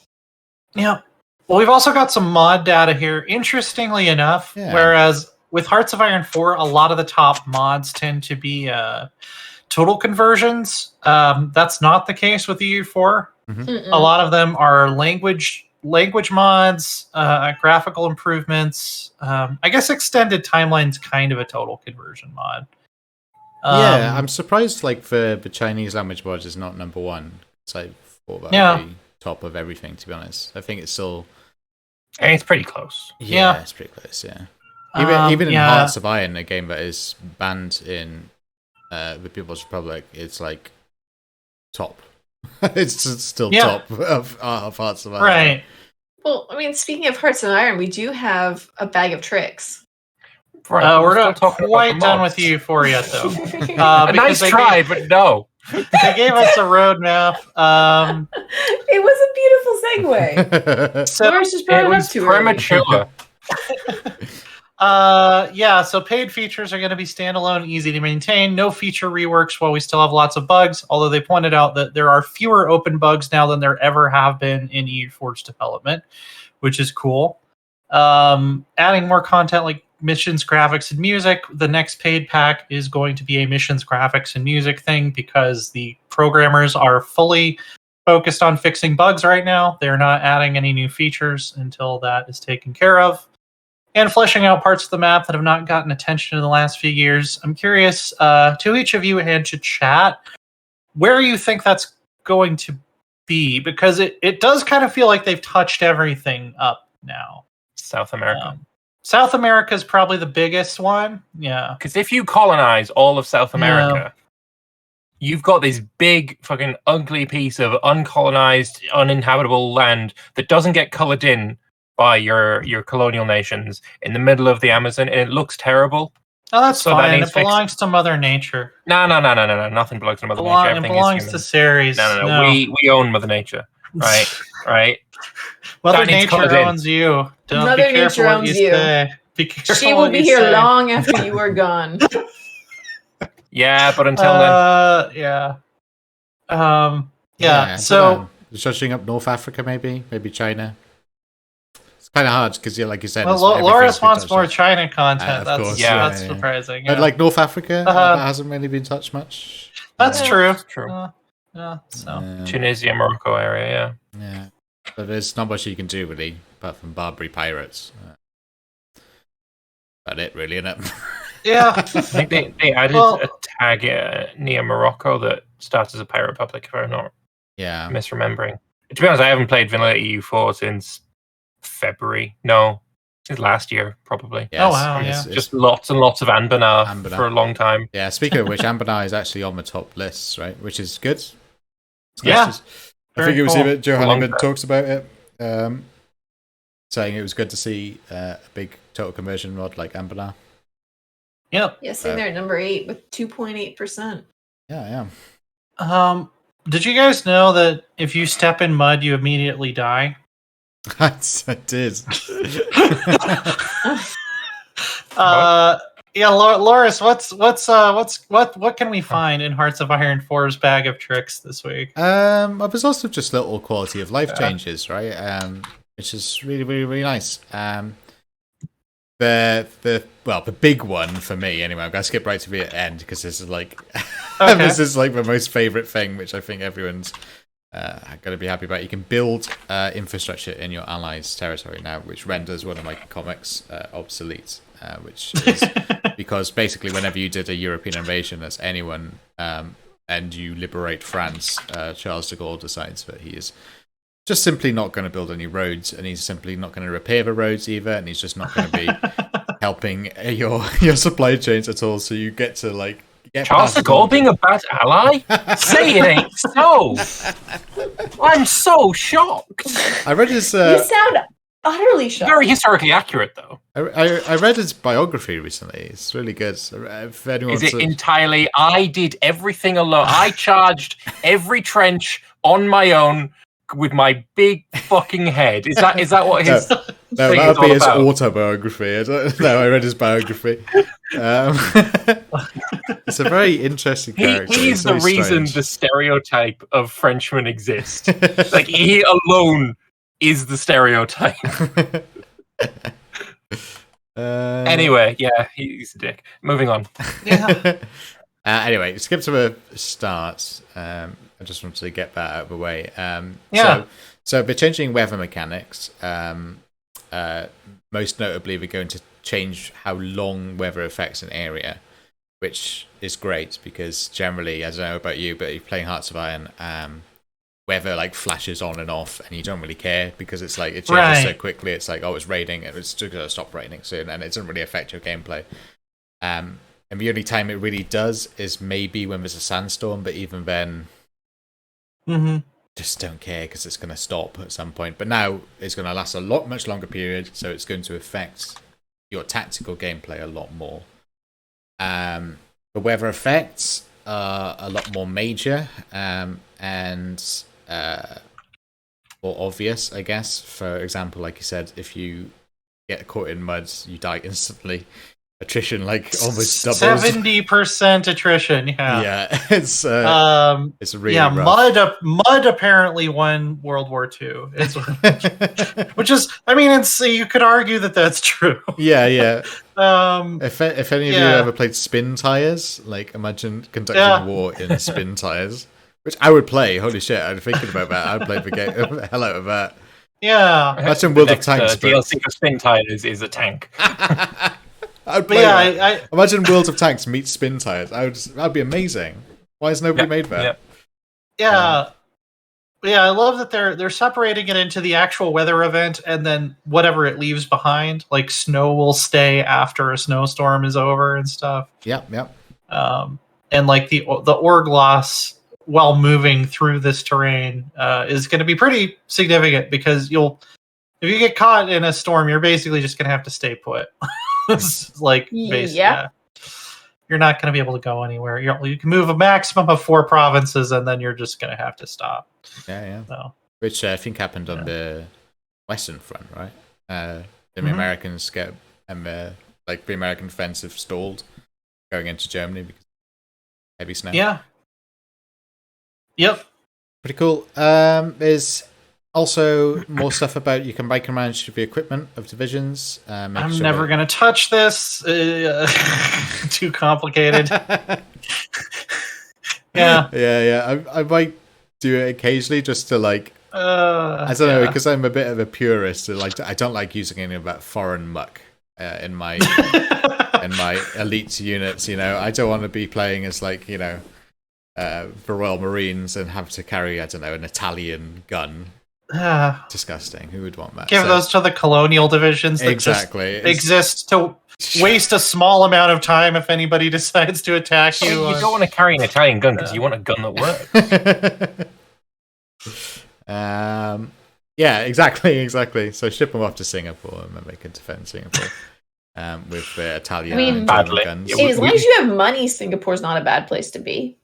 Yeah. Well, we've also got some mod data here. Interestingly enough, whereas with Hearts of Iron 4, a lot of the top mods tend to be total conversions. That's not the case with EU4. Mm-hmm. A lot of them are language mods, graphical improvements. I guess Extended Timeline's kind of a total conversion mod. Yeah, I'm surprised. Like the Chinese language mod is not number one. It's like the top of everything. To be honest, I think it's still. And it's pretty close. Yeah, it's pretty close. Yeah. Even in Hearts of Iron, a game that is banned in the People's Republic, it's like top. It's still top of Hearts of Iron. Right. Well, I mean, speaking of Hearts of Iron, we do have a bag of tricks. Right, we're not quite done with EU4 yet, though. A nice try, but no. They gave us a roadmap. It was a beautiful segue. So it was premature. So paid features are going to be standalone, easy to maintain, no feature reworks while we still have lots of bugs, although they pointed out that there are fewer open bugs now than there ever have been in EU4's development, which is cool. Adding more content like missions, graphics, and music. The next paid pack is going to be a missions, graphics, and music thing because the programmers are fully focused on fixing bugs right now. They're not adding any new features until that is taken care of. And fleshing out parts of the map that have not gotten attention in the last few years. I'm curious, to each of you and to chat, where you think that's going to be, because it does kind of feel like they've touched everything up now. South America. South America is probably the biggest one. Yeah. Because if you colonize all of South America, you've got this big, fucking ugly piece of uncolonized, uninhabitable land that doesn't get colored in by your colonial nations in the middle of the Amazon, and it looks terrible. Oh, that's fine. It belongs to Mother Nature. No. Nothing belongs to Mother Nature. Everything it belongs to Ceres. No. We own Mother Nature. Right? Mother Nature owns you. Mother Nature owns you. She will be here long after you are gone. Yeah, but until then. Yeah. So touching up North Africa, maybe China. kind of hard because, like you said, Well, everything's Loris been wants touched more on. China content. Of course, That's surprising. But Yeah. like North Africa, that hasn't really been touched much. That's true. That's true. Yeah. So Tunisia, Morocco area, yeah. But there's not much you can do really, apart from Barbary pirates. About it, really, isn't it? yeah. I think they added a tag near Morocco that starts as a pirate republic, if I'm not misremembering. To be honest, I haven't played Vanilla EU4 since February. No, since last year, probably. Yes, oh, wow, it's Just lots and lots of Anbanar for a long time. Yeah, speaking of which, Anbanar is actually on the top lists, right? Which is good. It's yeah. nice I think it was even Joe Honeyman time. talks about it, saying it was good to see a big total conversion mod like Anbanar. Yep. Yeah, sitting there at number 8 with 2.8%. Yeah. Did you guys know that if you step in mud, you immediately die? I did. Yeah, Loris, what can we find in Hearts of Iron 4's bag of tricks this week? There's also just little quality of life changes, right? Which is really, really, really nice. The big one for me, anyway. I'm gonna skip right to the end because this is like, this is like the most favorite thing, which I think everyone's gonna be happy about. You can build infrastructure in your allies' territory now, which renders one of my comics obsolete. Which is because basically whenever you did a European invasion as anyone and you liberate France, Charles de Gaulle decides that he is just simply not going to build any roads, and he's simply not going to repair the roads either, and he's just not going to be helping your supply chains at all. So you get to like get Charles de Gaulle being a bad ally? Say it ain't so. I'm so shocked. I read his. You sound utterly shocked. Very historically accurate, though. I read his biography recently. It's really good. If anyone Is it entirely? I did everything alone. I charged every trench on my own with my big fucking head. Is that what his? No, that would be his autobiography. I read his biography. It's a very interesting character. He is the reason the stereotype of Frenchmen exists. Like he alone is the stereotype. Anyway, yeah, he's a dick. Moving on. Yeah. Anyway, skip to the start. I just wanted to get that out of the way. So they're changing weather mechanics. Most notably, they're going to change how long weather affects an area, which is great because generally, I don't know about you, but if you're playing Hearts of Iron, weather like flashes on and off, and you don't really care because it's like it changes so quickly. It's like, oh, it's raining, and it's just going to stop raining soon, and it doesn't really affect your gameplay. And the only time it really does is maybe when there's a sandstorm, but even then, just don't care because it's going to stop at some point. But now it's going to last a much longer period, so it's going to affect your tactical gameplay a lot more. The weather effects are a lot more major and more obvious, I guess. For example, like you said, if you get caught in mud, you die instantly. Attrition almost doubles. 70% attrition. Yeah, it's really rough. Mud apparently won World War II. Which is, I mean, you could argue that that's true. Yeah. If any of you ever played spin tires, like imagine conducting war in spin tires, which I would play. Holy shit! I'm thinking about that. I'd play the hell out of that. Yeah, imagine World of Tanks. DLC for spin tires is a tank. I'd play that. Imagine World of Tanks meets spin tires. That'd be amazing. Why has nobody made that? Yeah, I love that they're separating it into the actual weather event and then whatever it leaves behind. Like snow will stay after a snowstorm is over and stuff. Yep. And like the org loss while moving through this terrain is going to be pretty significant because if you get caught in a storm, you're basically just going to have to stay put. You're not going to be able to go anywhere. You can move a maximum of 4 provinces, and then you're just going to have to stop. Yeah. So. Which I think happened on the Western Front, right? The Americans get the American offensive stalled going into Germany because of heavy snow. Yeah. Yep. Pretty cool. There's Also, more stuff about you can micromanage the equipment of divisions. I'm never going to touch this. Too complicated. Yeah. I might do it occasionally just to like. I don't know, because I'm a bit of a purist. Like, I don't like using any of that foreign muck in my in my elite units. You know, I don't want to be playing as like the Royal Marines and have to carry an Italian gun. Disgusting. Who would want that? Give those to the colonial divisions that just exist to waste a small amount of time if anybody decides to attack you. You don't want to carry an Italian gun because you want a gun that works. Yeah, exactly. So ship them off to Singapore and then they can defend Singapore with the Italian and German guns. As long as you have money, Singapore's not a bad place to be.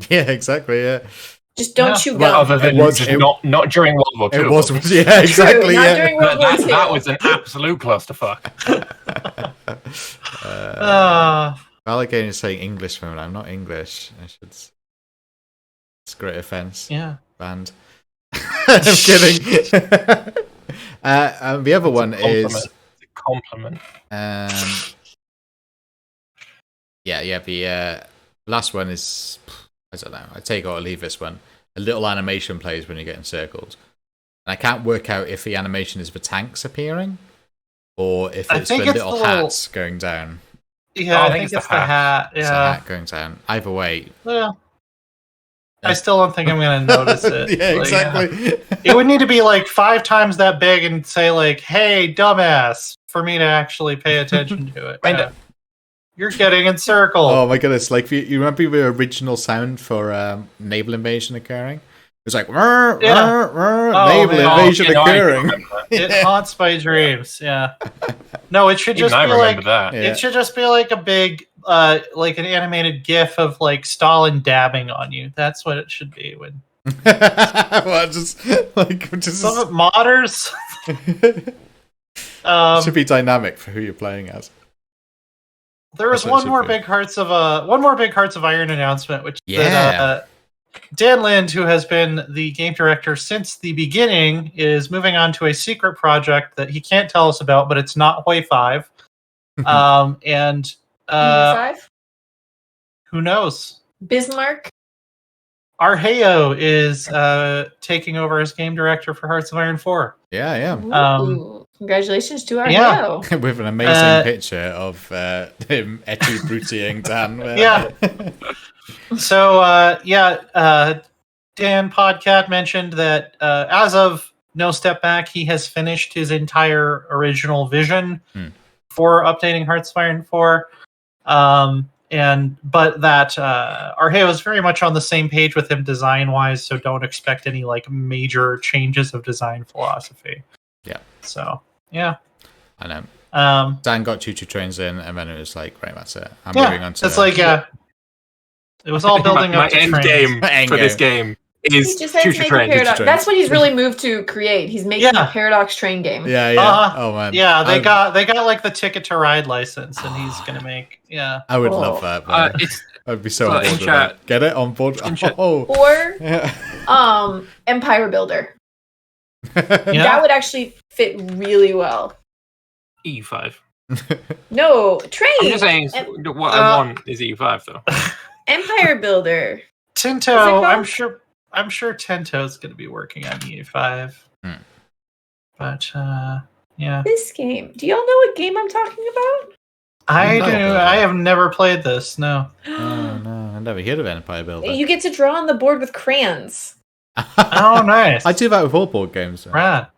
Yeah, exactly. Yeah. Just don't shoot guns. Other than not during World War II. It was, yeah, exactly. True, not during World War II. That was an absolute clusterfuck. Alligator is saying English for me. I'm not English. It's a great offense. Yeah. Banned. I'm kidding. The other one is a compliment. The last one is, I don't know. I take or leave this one. A little animation plays when you get encircled. And I can't work out if the animation is the tanks appearing or if it's the little hats going down. Yeah, I think it's the hat. Yeah. It's the hat going down. Either way. Well, I still don't think I'm going to notice it. Yeah, exactly. It would need to be like 5 times that big and say like, "Hey, dumbass," for me to actually pay attention to it. Yeah. You're getting encircled. Oh my goodness! Like you remember the original sound for naval invasion occurring? It's like naval invasion occurring. It haunts my dreams. Yeah. No, it should just be like that. It should just be like a big, like an animated GIF of like Stalin dabbing on you. That's what it should be. When just some of it modders. Should be dynamic for who you're playing as. There was one more big Hearts of Iron announcement, which that, Dan Lind, who has been the game director since the beginning, is moving on to a secret project that he can't tell us about, but it's not Hoi 5. And 5? Who knows? Bismarck. Arheo is taking over as game director for Hearts of Iron 4. Yeah. Congratulations to Arheo. Yeah. With an amazing picture of him bruting Dan. Yeah. So, Dan Podcat mentioned that as of No Step Back, he has finished his entire original vision for updating Hearts of Iron 4. But that Arheo is very much on the same page with him design-wise, so don't expect any like major changes of design philosophy. Yeah. So, yeah. I know. Dan got choo-choo trains in, and then it was like, right, that's it. I'm moving on to... It's like, it was all building up to end game for this game is choo-choo train. That's what he's really moved to create. He's making a Paradox train game. Yeah. Oh man. Yeah, they got like the Ticket to Ride license, and he's gonna make. Yeah, I would love that. I'd be so on board with that. Get it on board. Or Empire Builder. That would actually fit really well. E5. No, train. I'm just saying what I want is E5 though. Empire Builder. Tinto, I'm sure Tinto's going to be working on E5. But yeah. This game. Do y'all know what game I'm talking about? I do. I have never played this. No. Oh no, I've never heard of Empire Builder. You get to draw on the board with crayons. Oh, nice. I do that with all board games. Rad.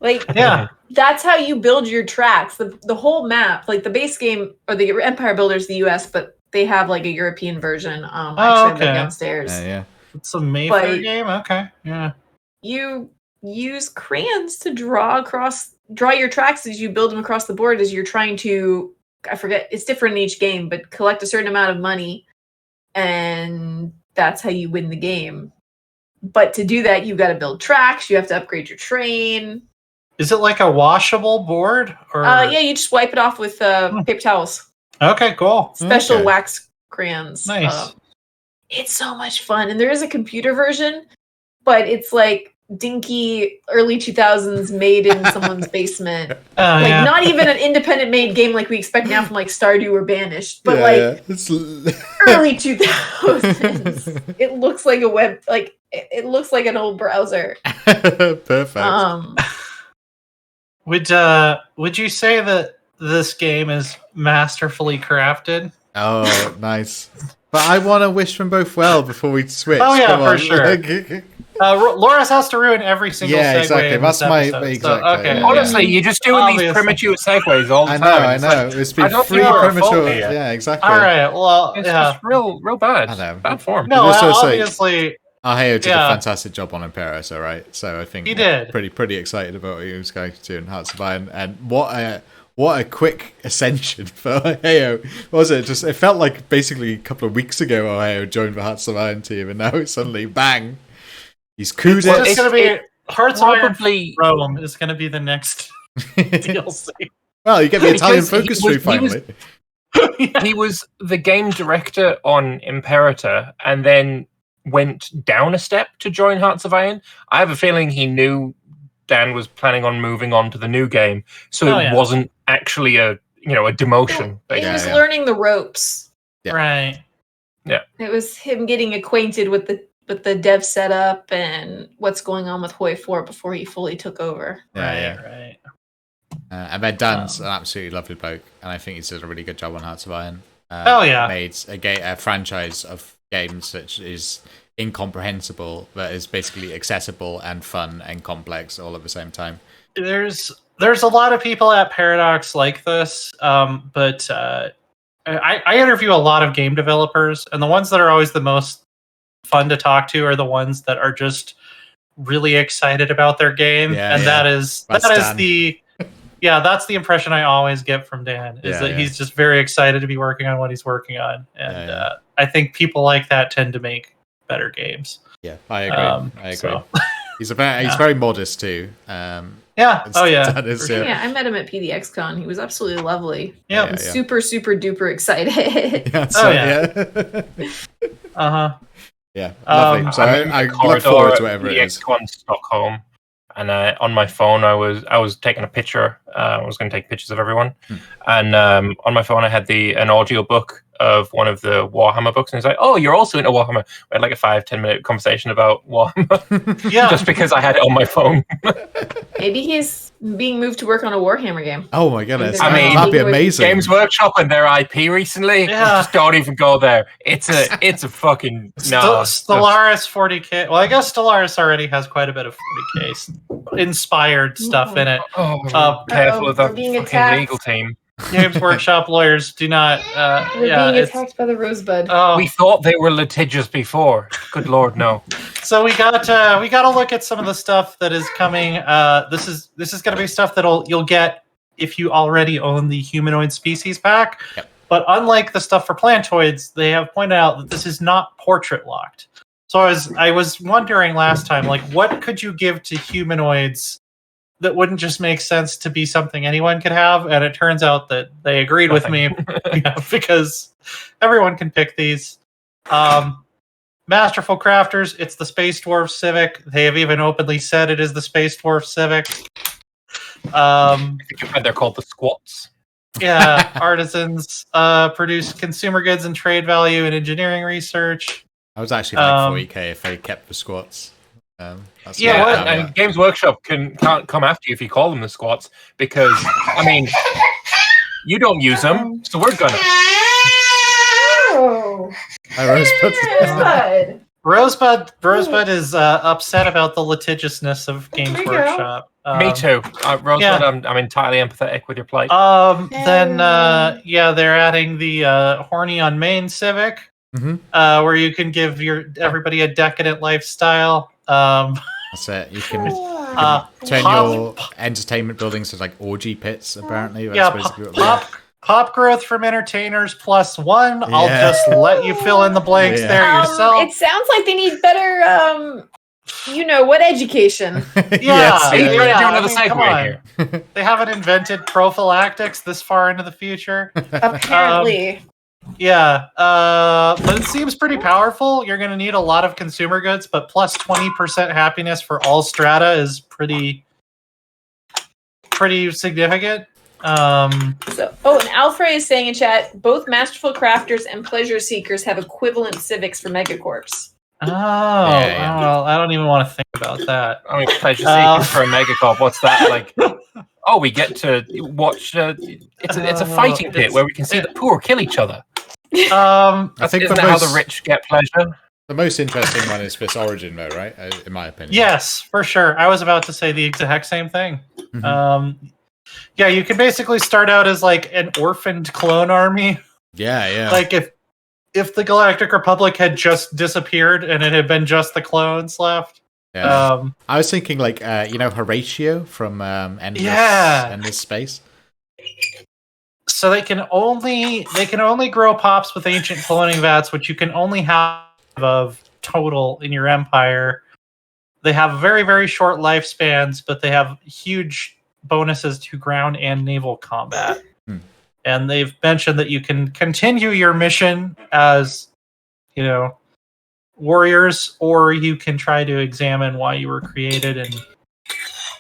Like, that's how you build your tracks. The whole map, like the base game or the Empire Builder is the US, but they have like a European version. Actually downstairs. Yeah. It's a Mayfair game. Okay. Yeah. You use crayons to draw your tracks as you build them across the board as you're trying to. I forget. It's different in each game, but collect a certain amount of money, and that's how you win the game. But to do that, you've got to build tracks. You have to upgrade your train. Is it like a washable board? Or you just wipe it off with paper towels. Okay, cool. Special wax crayons. Nice. It's so much fun. And there is a computer version, but it's like dinky early 2000s made in someone's basement. Oh, Like yeah. not even an independent made game like we expect now from like Stardew or Banished, but It's early 2000s. It looks like a web, like it looks like an old browser. perfect. Would you say that this game is masterfully crafted? Oh, nice. But I want to wish them both well before we switch. Oh, yeah, Come for on. sure. Loris has to ruin every single segue. Exactly. in That's this my episode. exactly. So, okay. Yeah, Honestly, you're just doing these Obviously. premature segues all the I time. know. It's been I don't three think we're at fault premature. here. Yeah, exactly. All right. Well, It's yeah. just real bad. I know. Bad form. No, Just so obviously. Aheo did Yeah. a fantastic job on Imperator, right? So I think He did. pretty excited about what he was going to do in Hearts of Iron, and what a quick ascension for Aheo. Was it? Just it felt like basically a couple of weeks ago Aheo joined the Hearts of Iron team, and now it's suddenly bang. He's cooed Well, it. it's going to be Hearts of Iron Probably. Rome is going to be the next DLC. Well, you get the Italian Because he focus was- tree he was- finally. He was the game director on Imperator and then went down a step to join Hearts of Iron. I have a feeling he knew Dan was planning on moving on to the new game, so Oh, it yeah. wasn't actually a demotion. He Yeah, was yeah. learning the ropes. Yeah. Right. It was him getting acquainted with the dev setup and what's going on with Hoi 4 before he fully took over. Right. And then Dan's an absolutely lovely bloke, and I think he's did a really good job on Hearts of Iron. Oh, yeah. Made a franchise of games which is incomprehensible, but is basically accessible and fun and complex all at the same time. There's a lot of people at Paradox like this, but I interview a lot of game developers, and the ones that are always the most fun to talk to are the ones that are just really excited about their game, and That's Dan. that's the impression I always get from Dan is that he's just very excited to be working on what he's working on, and I think people like that tend to make better games. Yeah, I agree. So. He's very modest too. Yeah. Oh yeah. Dan is, for sure. Yeah, I met him at PDXCon. He was absolutely lovely. Yeah. I'm super, super duper excited. Yeah, lovely. So I look forward to whatever it is. PDXCon Stockholm, and on my phone I was taking a picture. I was going to take pictures of everyone, and on my phone I had an audio book of one of the Warhammer books, and he's like, "Oh, you're also into Warhammer." We had like a 5-10 minute conversation about Warhammer, just because I had it on my phone. Maybe he's being moved to work on a Warhammer game. Oh my goodness! I mean, that'd be amazing. Games Workshop and their IP recently. Just don't even go there. It's a fucking no. Stellaris 40K. Well, I guess Stellaris already has quite a bit of 40K inspired stuff in it. Careful of that being fucking attacked. legal team. Games Workshop lawyers do not. We're being attacked by the Rosebud. Oh, We thought they were litigious before. Good lord, no. so we got to look at some of the stuff that is coming. This is going to be stuff you'll get if you already own the humanoid species pack. Yep. But unlike the stuff for plantoids, they have pointed out that this is not portrait locked. So I was wondering last time, like, what could you give to humanoids that wouldn't just make sense to be something anyone could have? And it turns out that they agreed with me because everyone can pick these. Masterful Crafters, it's the Space Dwarf Civic. They have even openly said it is the Space Dwarf Civic. I think you've heard they're called the Squats. Yeah, artisans produce consumer goods and trade value and engineering research. I was actually like 40k if they kept the squats. And Games Workshop can't come after you if you call them the Squats, because I mean, you don't use them, so we're gonna. Oh, Rosebud is upset about the litigiousness of Games There you go. Workshop. Me too, Rosebud. I'm entirely empathetic with your plight. Then they're adding the horny on main Civic, where you can give everybody a decadent lifestyle. That's it. You can turn your entertainment buildings to like orgy pits. Apparently, that's basically what they are. Pop growth from entertainers +1. I'll just let you fill in the blanks there yourself. It sounds like they need better, what education. Yeah, do another come segue on. here. They haven't invented prophylactics this far into the future. Apparently. Yeah, but it seems pretty powerful. You're going to need a lot of consumer goods, but plus 20% happiness for all strata is pretty significant. And Alfred is saying in chat, both masterful crafters and pleasure seekers have equivalent civics for megacorps. Well, I don't even want to think about that. I mean, pleasure seekers for a megacorp. What's that like? Oh, we get to watch. It's a fighting pit where we can see the poor kill each other. I think isn't that how the rich get pleasure? The most interesting one is this origin mode, right? In my opinion. Yes, for sure. I was about to say the exact same thing. Mm-hmm. Yeah, you can basically start out as like an orphaned clone army. Yeah. Like if the Galactic Republic had just disappeared and it had been just the clones left. Yeah. I was thinking like Horatio from Endless Space. So they can only grow pops with ancient cloning vats, which you can only have of total in your empire. They have very, very short lifespans, but they have huge bonuses to ground and naval combat. And they've mentioned that you can continue your mission as, warriors, or you can try to examine why you were created. And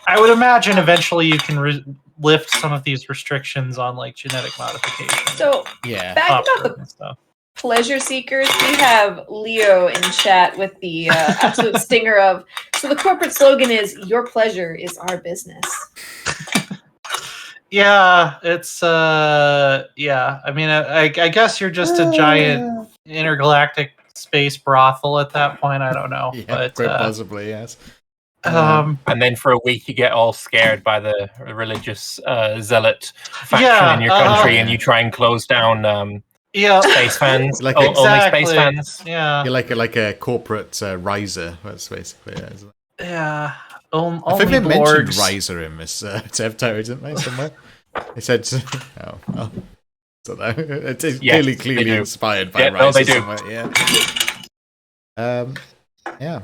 I would imagine eventually you can lift some of these restrictions on like genetic modification. So back about the stuff. Pleasure seekers, we have Leo in chat with the absolute stinger of, so the corporate slogan is, your pleasure is our business. Yeah, it's I mean, I guess you're just a giant intergalactic space brothel at that point. I don't know, but quite possibly, yes. And then for a week you get all scared by the religious zealot faction in your country, and you try and close down space fans, like only space fans. Yeah, you're like a corporate riser. That's basically it, isn't it? Yeah. I think they mentioned riser in this Dev Tower, didn't they? Somewhere they said, "Oh, don't know." It's clearly inspired by riser. They do. Somewhere. Yeah.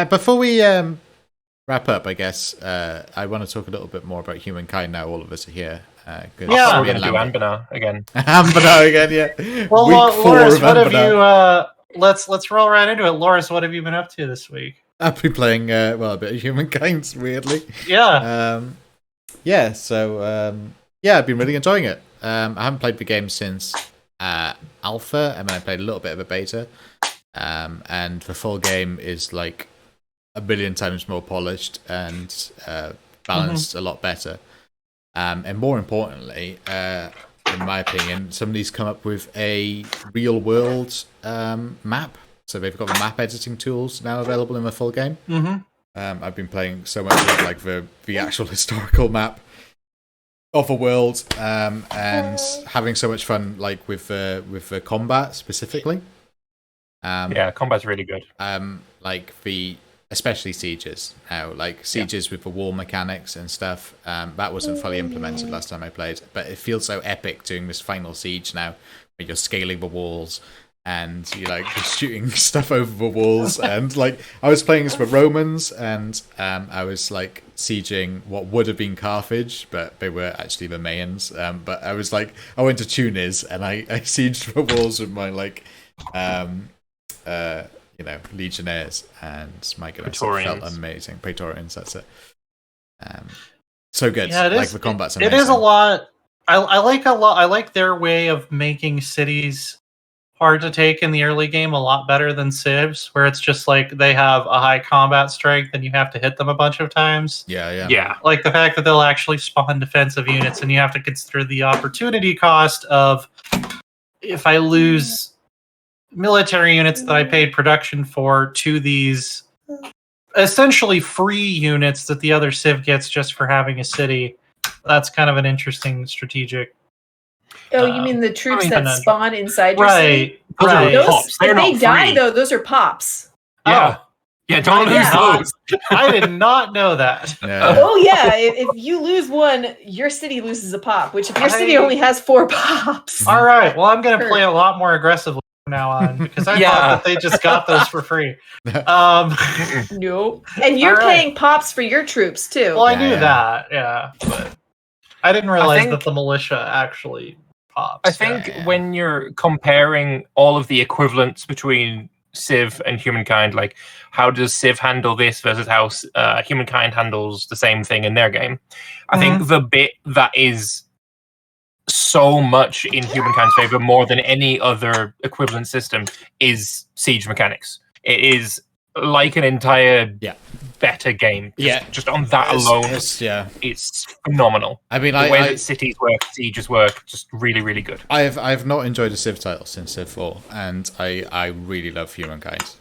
Before we wrap up, I guess I want to talk a little bit more about humankind now. All of us are here. We're going to do Anbanar again. Anbanar again, yeah. Well, Loris, what have you? Let's roll right into it. Loris, what have you been up to this week? I've been playing a bit of Humankind, weirdly. Yeah. I've been really enjoying it. I haven't played the game since alpha, and then I played a little bit of a beta. And the full game is like a billion times more polished and balanced a lot better. And more importantly, in my opinion, somebody's come up with a real world map. So they've got the map editing tools now available in the full game. I've been playing so much with like the actual historical map of the world, and having so much fun like with the combat specifically. Combat's really good. Especially sieges now, like sieges with the wall mechanics and stuff. That wasn't fully implemented last time I played, but it feels so epic doing this final siege now, where you're scaling the walls and you like shooting stuff over the walls. And like I was playing as the Romans, and I was like sieging what would have been Carthage, but they were actually the Mayans. But I was like, I went to Tunis and I sieged the walls with my like legionnaires, and my goodness, it felt amazing. Praetorians, that's it. So good. Yeah, like the combat's amazing. It is a lot. I like their way of making cities hard to take in the early game a lot better than Civs, where it's just like they have a high combat strength and you have to hit them a bunch of times. Yeah. Like the fact that they'll actually spawn defensive units, and you have to consider the opportunity cost of, if I lose military units that I paid production for to these essentially free units that the other Civ gets just for having a city, that's kind of an interesting strategitic. Oh, you mean the troops that spawn inside your city? Those right. are pops. If they die, though, those are pops. Yeah. Yeah, don't lose those. I did not know that. Yeah. Oh, yeah. If you lose one, your city loses a pop, which if your city only has 4 pops. All right. Well, I'm going to play a lot more aggressively from now on, because I thought that they just got those for free. Nope. And you're paying pops for your troops, too. Well, I knew that, yeah. But I didn't realize that the militia actually pops. I think when you're comparing all of the equivalents between Civ and Humankind, like how does Civ handle this versus how Humankind handles the same thing in their game, I think the bit that is so much in Humankind's favor more than any other equivalent system is siege mechanics. It is like an entire better game. Just on that alone, it's phenomenal. I mean, the way that cities work, sieges work, just really, really good. I've not enjoyed a Civ title since Civ 4, and I really love Humankind.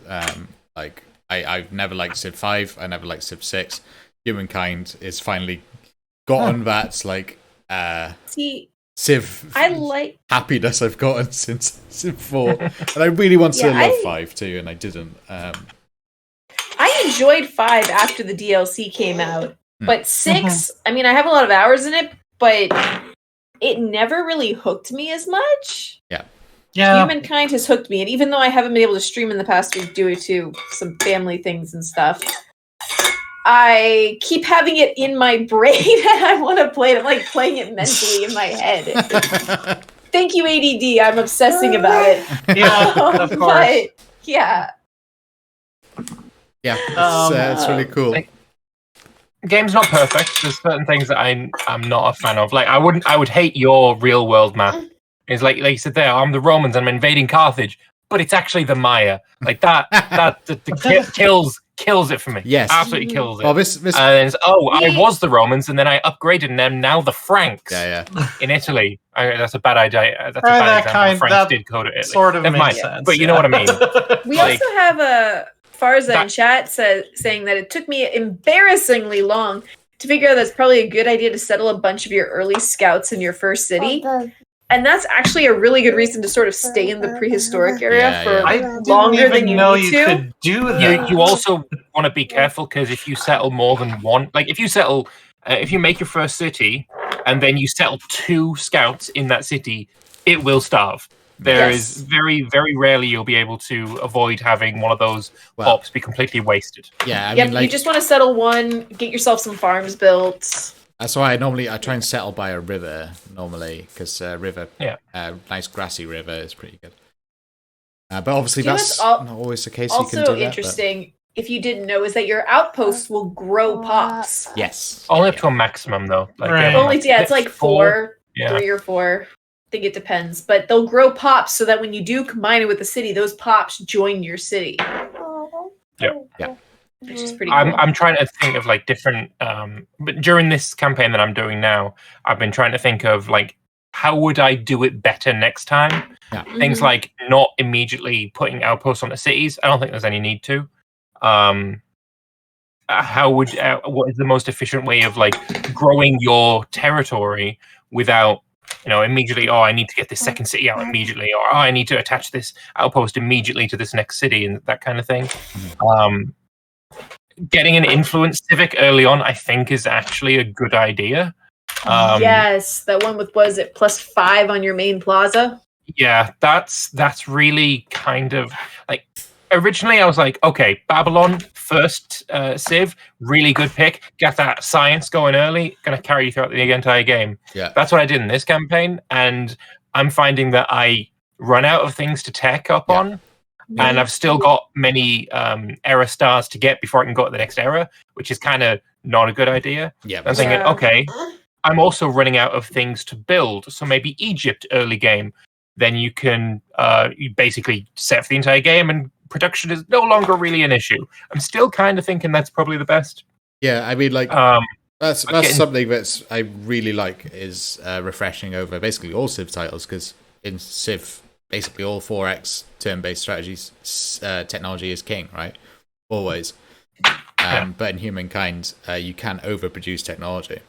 I've never liked Civ 5. I never liked Civ 6. Humankind is finally gotten that Civ happiness I've gotten since Civ 4, and I really wanted to love 5 too, and I didn't. I enjoyed 5 after the DLC came out, but 6, I mean, I have a lot of hours in it, but it never really hooked me as much. Yeah. Humankind has hooked me, and even though I haven't been able to stream in the past week due to some family things and stuff, I keep having it in my brain and I want to play it. I'm like playing it mentally in my head. Thank you, ADD. I'm obsessing about it. Yeah, of course. But, yeah. Yeah, it's really cool. Like, game's not perfect. There's certain things that I'm not a fan of. Like I would hate your real world map. It's like you said there, I'm the Romans and I'm invading Carthage, but it's actually the Maya. Like that kills it for me. Yes, absolutely kills it. Well, this and it's, I was the Romans, and then I upgraded them. Now the Franks. Yeah. In Italy, that's a bad idea. That's a bad example. The Franks did go to Italy. Sort of makes sense, but you know what I mean. We also have Farza in chat saying that it took me embarrassingly long to figure out that's probably a good idea to settle a bunch of your early scouts in your first city. And that's actually a really good reason to sort of stay in the prehistoric area for longer than you need to. Could do that. You also want to be careful because if you settle more than one, like if you make your first city and then you settle 2 scouts in that city, it will starve. There is very, very rarely you'll be able to avoid having one of those pops be completely wasted. Yeah, I mean, you just want to settle one, get yourself some farms built. That's why I try and settle by a river normally, because nice grassy river is pretty good. But obviously that's not always the case. Also you can do interesting, if you didn't know, is that your outposts will grow pops. Yes. Only up to a maximum though. Like, it's like 4, 3 or 4. I think it depends, but they'll grow pops so that when you do combine it with the city, those pops join your city. Yeah. Which is pretty cool. I'm trying to think of like different but during this campaign that I'm doing now, I've been trying to think of like how would I do it better next time? Yeah. Things like not immediately putting outposts on the cities. I don't think there's any need to. What is the most efficient way of like growing your territory without immediately, I need to get this second city out immediately, or I need to attach this outpost immediately to this next city, and that kind of thing. Getting an influence civic early on, I think, is actually a good idea. Yes, that one with, was it +5 on your main plaza? Yeah, that's really kind of like, originally I was like, okay, Babylon, first Civ, really good pick. Get that science going early, gonna carry you throughout the entire game. Yeah. That's what I did in this campaign, and I'm finding that I run out of things to tech up on, and I've still got many era stars to get before I can go to the next era, which is kind of not a good idea. Yeah. I'm thinking, okay, I'm also running out of things to build, so maybe Egypt early game. Then you can you basically set for the entire game, and production is no longer really an issue. I'm still kind of thinking that's probably the best. Yeah, I mean, like that's something that's I really like is refreshing over basically all Civ titles, because in Civ, basically all 4X turn-based strategies, technology is king, right? Always. But in Humankind, you can overproduce technology.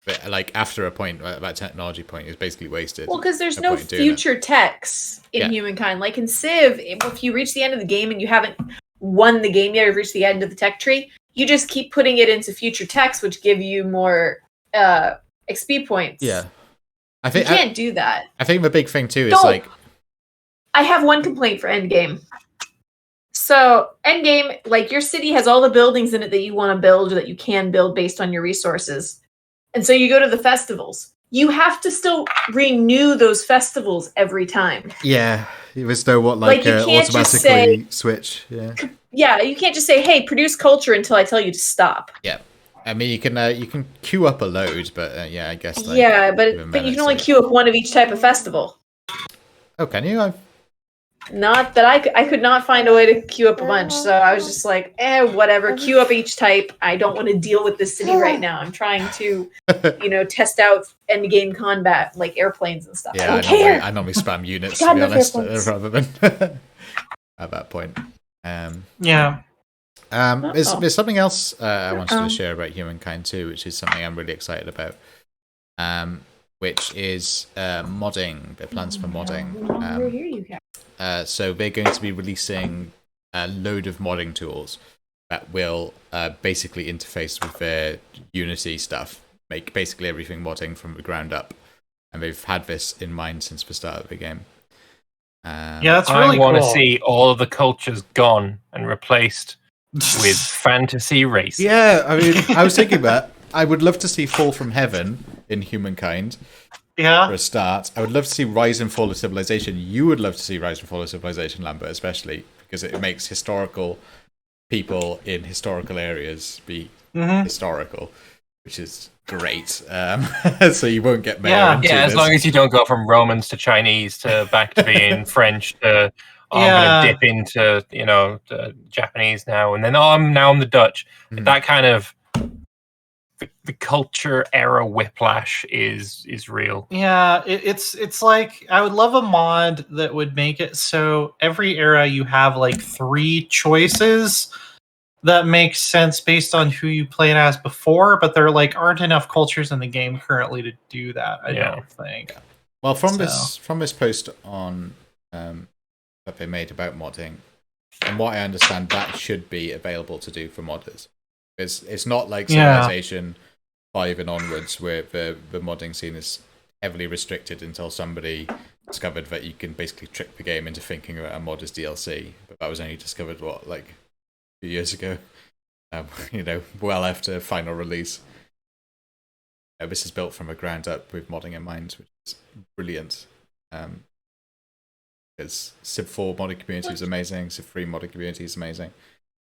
But like after a point, that technology point is basically wasted. Well, because there's no future techs in Humankind. Like in Civ, if you reach the end of the game and you haven't won the game yet, or reached the end of the tech tree, you just keep putting it into future techs, which give you more XP points. Yeah, I think you can't do that. I think the big thing too is like, I have one complaint for Endgame. So Endgame, like your city has all the buildings in it that you want to build or that you can build based on your resources. And so you go to the festivals. you have to still renew those festivals every time. Yeah, there's no you can't just automatically switch. Yeah. Yeah, you can't just say, "Hey, produce culture" until I tell you to stop. Yeah. I mean, you can queue up a load, but yeah, I guess. But you can only queue up one of each type of festival. Oh, can you? Not that I could not find a way to queue up a bunch, so I was just like, whatever, queue up each type. I don't want to deal with this city right now. I'm trying to, test out end game combat, like airplanes and stuff. Yeah, I don't care. I normally spam units, to be honest, rather than at that point. Yeah. There's something else I wanted to share about Humankind too, which is something I'm really excited about. Which is modding. Their plans for modding. So they're going to be releasing a load of modding tools that will basically interface with their Unity stuff, make basically everything modding from the ground up. And they've had this in mind since the start of the game. That's really cool. I want to see all of the cultures gone and replaced with fantasy race. Yeah, I mean, I was thinking that. I would love to see Fall from Heaven in Humankind. Yeah. For a start. I would love to see Rise and Fall of Civilization. You would love to see Rise and Fall of Civilization, Lambert, especially, because it makes historical people in historical areas be historical, which is great. So you won't get mayor. Yeah, as long as you don't go from Romans to Chinese to back to being French to I'm going to dip into, the Japanese now, and then I'm the Dutch. That kind of the culture era whiplash is real. Yeah, it's like I would love a mod that would make it so every era you have like 3 choices that makes sense based on who you played as before, but there aren't enough cultures in the game currently to do that. I don't think. Well, from this post on that they made about modding, and what I understand, that should be available to do for modders. It's not like Civilization 5 and onwards, where the modding scene is heavily restricted until somebody discovered that you can basically trick the game into thinking that a mod is DLC. But that was only discovered, a few years ago, well after final release. This is built from the ground up with modding in mind, which is brilliant. Because Civ 4 modding community is amazing, Civ 3 modding community is amazing.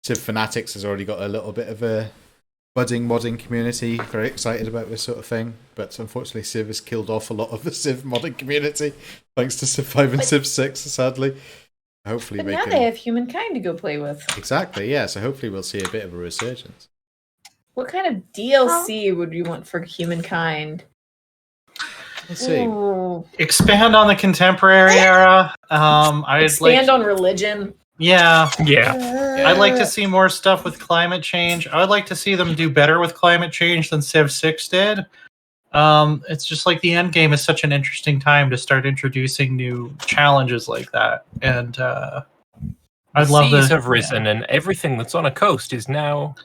Civ Fanatics has already got a little bit of a budding modding community, very excited about this sort of thing, but unfortunately Civ has killed off a lot of the Civ modding community, thanks to Civ 5 and Civ 6, sadly. Hopefully now they have Humankind to go play with. Exactly, yeah, so hopefully we'll see a bit of a resurgence. What kind of DLC would you want for Humankind? Let's see. Ooh. Expand on the contemporary era. Expand on religion. Yeah. Yeah. I'd like to see more stuff with climate change. I would like to see them do better with climate change than Civ 6 did. It's just like the end game is such an interesting time to start introducing new challenges like that. And I'd love seas have risen, and everything that's on a coast is now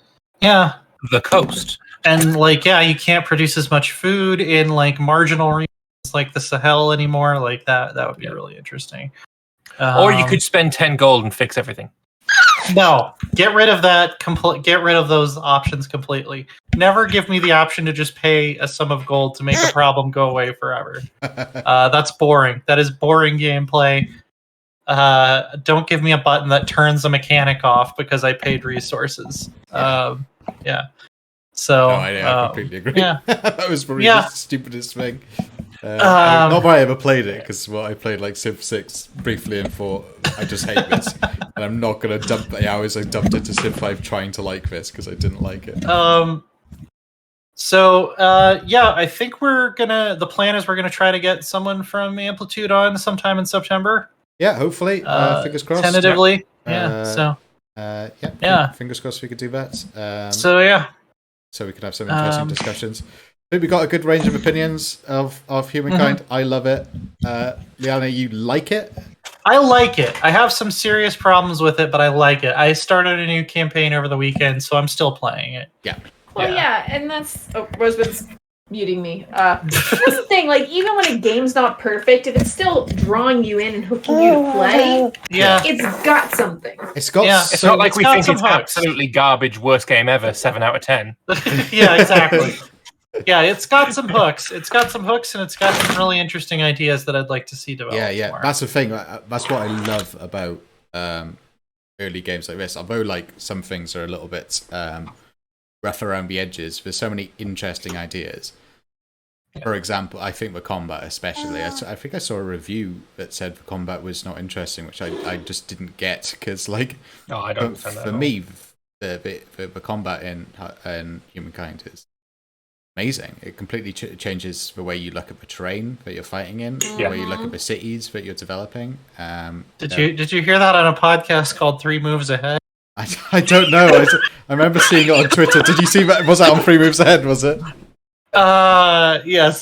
the coast. And you can't produce as much food in marginal regions like the Sahel anymore. That would be really interesting. Or you could spend 10 gold and fix everything. No, get rid of that. Get rid of those options completely. Never give me the option to just pay a sum of gold to make a problem go away forever. That's boring. That is boring gameplay. Don't give me a button that turns a mechanic off because I paid resources. So I completely agree. Yeah. That was probably the stupidest thing. Not that I ever played it, because I played Civ 6 briefly and thought, I just hate this. And I'm not going to dump the hours I dumped into Civ 5 trying to like this, because I didn't like it. I think the plan is we're gonna try to get someone from Amplitude on sometime in September. Yeah, hopefully. Fingers crossed. Tentatively. Fingers crossed we could do that. So we could have some interesting discussions. I think we got a good range of opinions of Humankind. I love it. Liana, you like it? I like it. I have some serious problems with it, but I like it. I started a new campaign over the weekend, so I'm still playing it. Yeah. Well, and that's... Oh, Rosewood's muting me. That's the thing. Even when a game's not perfect, if it's still drawing you in and hooking you to play, it's got something. It's got. It's not like we think it's absolutely garbage, worst game ever, 7 out of 10. Yeah, exactly. Yeah, it's got some hooks. It's got some hooks, and it's got some really interesting ideas that I'd like to see developed. Yeah. more. That's the thing. That's what I love about early games like this. Although like some things are a little bit rough around the edges, there's so many interesting ideas. For example, I think the combat especially. I think I saw a review that said the combat was not interesting, which I just didn't get because like I don't understand that for at all. me the combat in Humankind is amazing. It completely changes the way you look at the terrain that you're fighting in, the way you look at the cities that you're developing. Did you hear that on a podcast called 3 Moves Ahead? I don't know. I remember seeing it on Twitter. Did you see that? Was that on 3 Moves Ahead? Was it? Yes.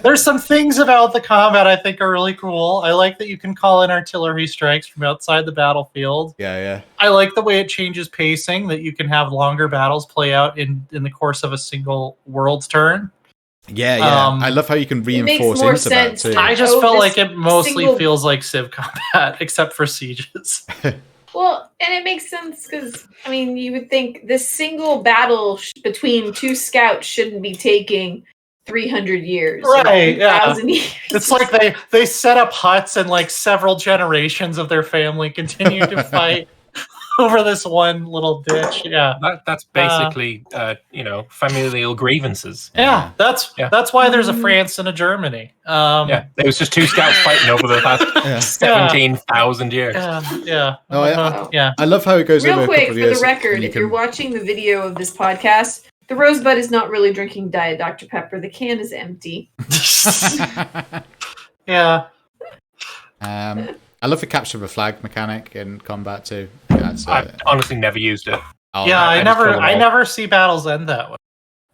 There's some things about the combat I think are really cool. I like that you can call in artillery strikes from outside the battlefield. Yeah. I like the way it changes pacing, that you can have longer battles play out in the course of a single world's turn. Yeah. I love how you can reinforce more into that sense. too. I just felt this like it mostly single- feels like Civ combat, except for sieges. Well, and it makes sense because, I mean, you would think this single battle between 2 scouts shouldn't be taking 300 years. Right, yeah. 1,000 years. It's like they set up huts and like several generations of their family continue to fight over this one little ditch. Yeah. That's basically, familial grievances. Yeah, that's why there's a Mm. France and a Germany. Yeah, it was just 2 scouts fighting over the past 17,000 years. Yeah. No, Yeah. I love how it goes over Real a quick, couple of for years. the record, and you if you're can- watching the video of this podcast, the Rosebud is not really drinking Diet Dr. Pepper. The can is empty. Yeah. I love the capture the flag mechanic in combat too. That's, I've honestly never used it. oh, Yeah, I just kill them I all. never see battles end that way.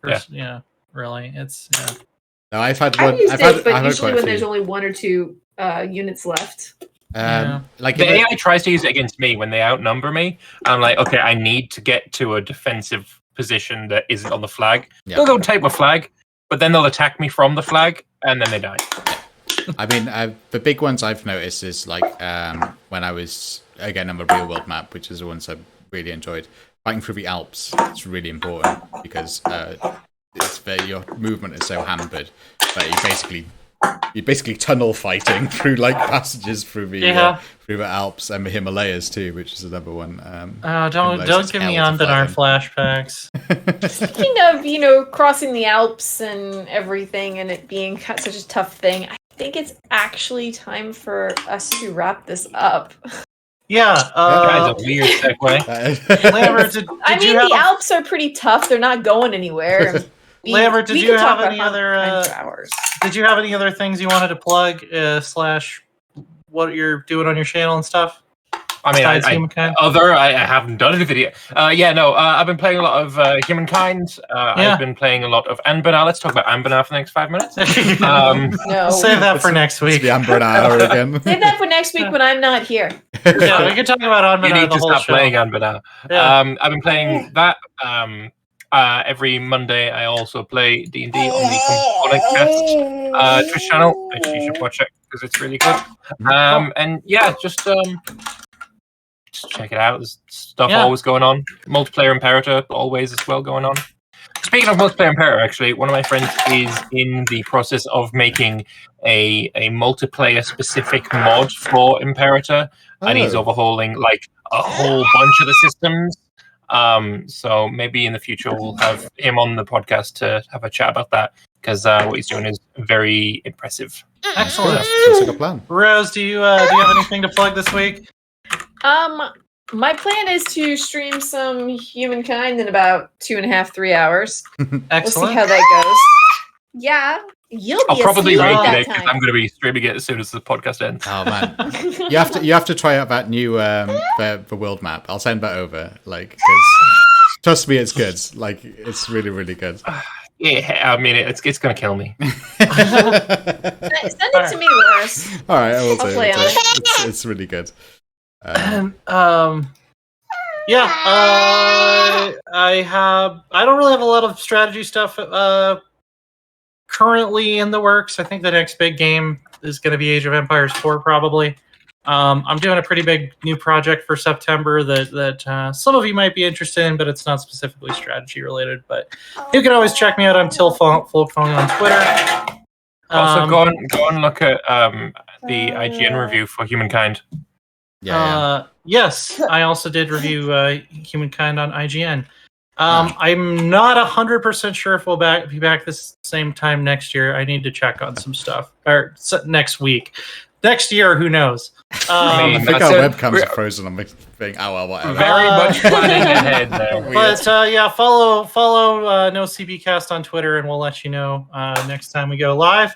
Yeah. Yeah, really. It's No, I've had I've one. used I've it, had but quite usually a when few. there's only 1 or 2 units left. Like The in the- AI tries to use it against me when they outnumber me. I'm like, okay, I need to get to a defensive position that isn't on the flag. Yeah. They'll go and take my flag, but then they'll attack me from the flag, and then they die. I mean, the big ones I've noticed is like when I was again on the real world map, which is the ones I really enjoyed. Fighting through the Alps, it's really important because your movement is so hampered that you're basically tunnel fighting through like passages through the Alps and the Himalayas too, which is another one. don't give me Ondinar flashbacks. Speaking of, crossing the Alps and everything and it being such a tough thing, I think it's actually time for us to wrap this up. Yeah. That is a weird segue. Lambert, did you the have Alps are pretty tough. They're not going anywhere. Lambert, did we you could talk have about any other Humankind for hours. did you have any other things you wanted to plug / what you're doing on your channel and stuff? I mean, Besides I Humankind? haven't done any video. I've been playing a lot of Humankind. I've been playing a lot of Anbana. Let's talk about Anbana for the next 5 minutes. No. Save that for next It's week. the Amber and Hour again. Save that for next week when I'm not here. Yeah, we can talk about You Ondinar need the to whole stop show. playing Anbana. Yeah. I've been playing that. Every Monday, I also play D&D on the Component Cast Twitch channel, which you should watch it because it's really good. And yeah, just check it out. There's stuff always going on. Multiplayer Imperator always as well going on. Speaking of multiplayer Imperator, actually, one of my friends is in the process of making a multiplayer specific mod for Imperator, and he's overhauling like a whole bunch of the systems. So maybe in the future we'll have him on the podcast to have a chat about that because what he's doing is very impressive. Excellent. Sounds like a plan. Rose, do you have anything to plug this week? My plan is to stream some Humankind in about 2.5, 3 hours. We'll Excellent. see how that goes. Yeah, you'll be I'll probably asleep rate at it that because time. I'm going to be streaming it as soon as the podcast ends. Oh man, you have to try out that new the world map. I'll send that over. Like, 'cause trust me, it's good. Like, it's really really good. Yeah, I mean it's going to kill me. Send it to me, Loris. All right, I will I'll say play it. on it. It's really good. I don't really have a lot of strategy stuff currently in the works. I think the next big game is going to be Age of Empires 4 probably. I'm doing a pretty big new project for September that some of you might be interested in, but it's not specifically strategy related. But you can always check me out on Folkfong on Twitter. Also, go and look at the IGN review for Humankind. Yes, I also did review Humankind on IGN. I'm not 100% sure if we'll be back this same time next year. I need to check on some stuff. Or next week. Next year, who knows? I think our webcams are frozen. I'm thinking, oh well, whatever. Very much planning ahead there. But yeah, follow No CB Cast on Twitter, and we'll let you know next time we go live.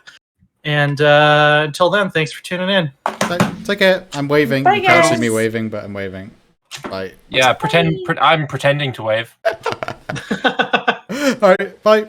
And until then, thanks for tuning in. Take care. I'm waving. Bye, You can't see guys. me waving, but I'm waving. Bye. Yeah, I'm pretending to wave. All right. Bye.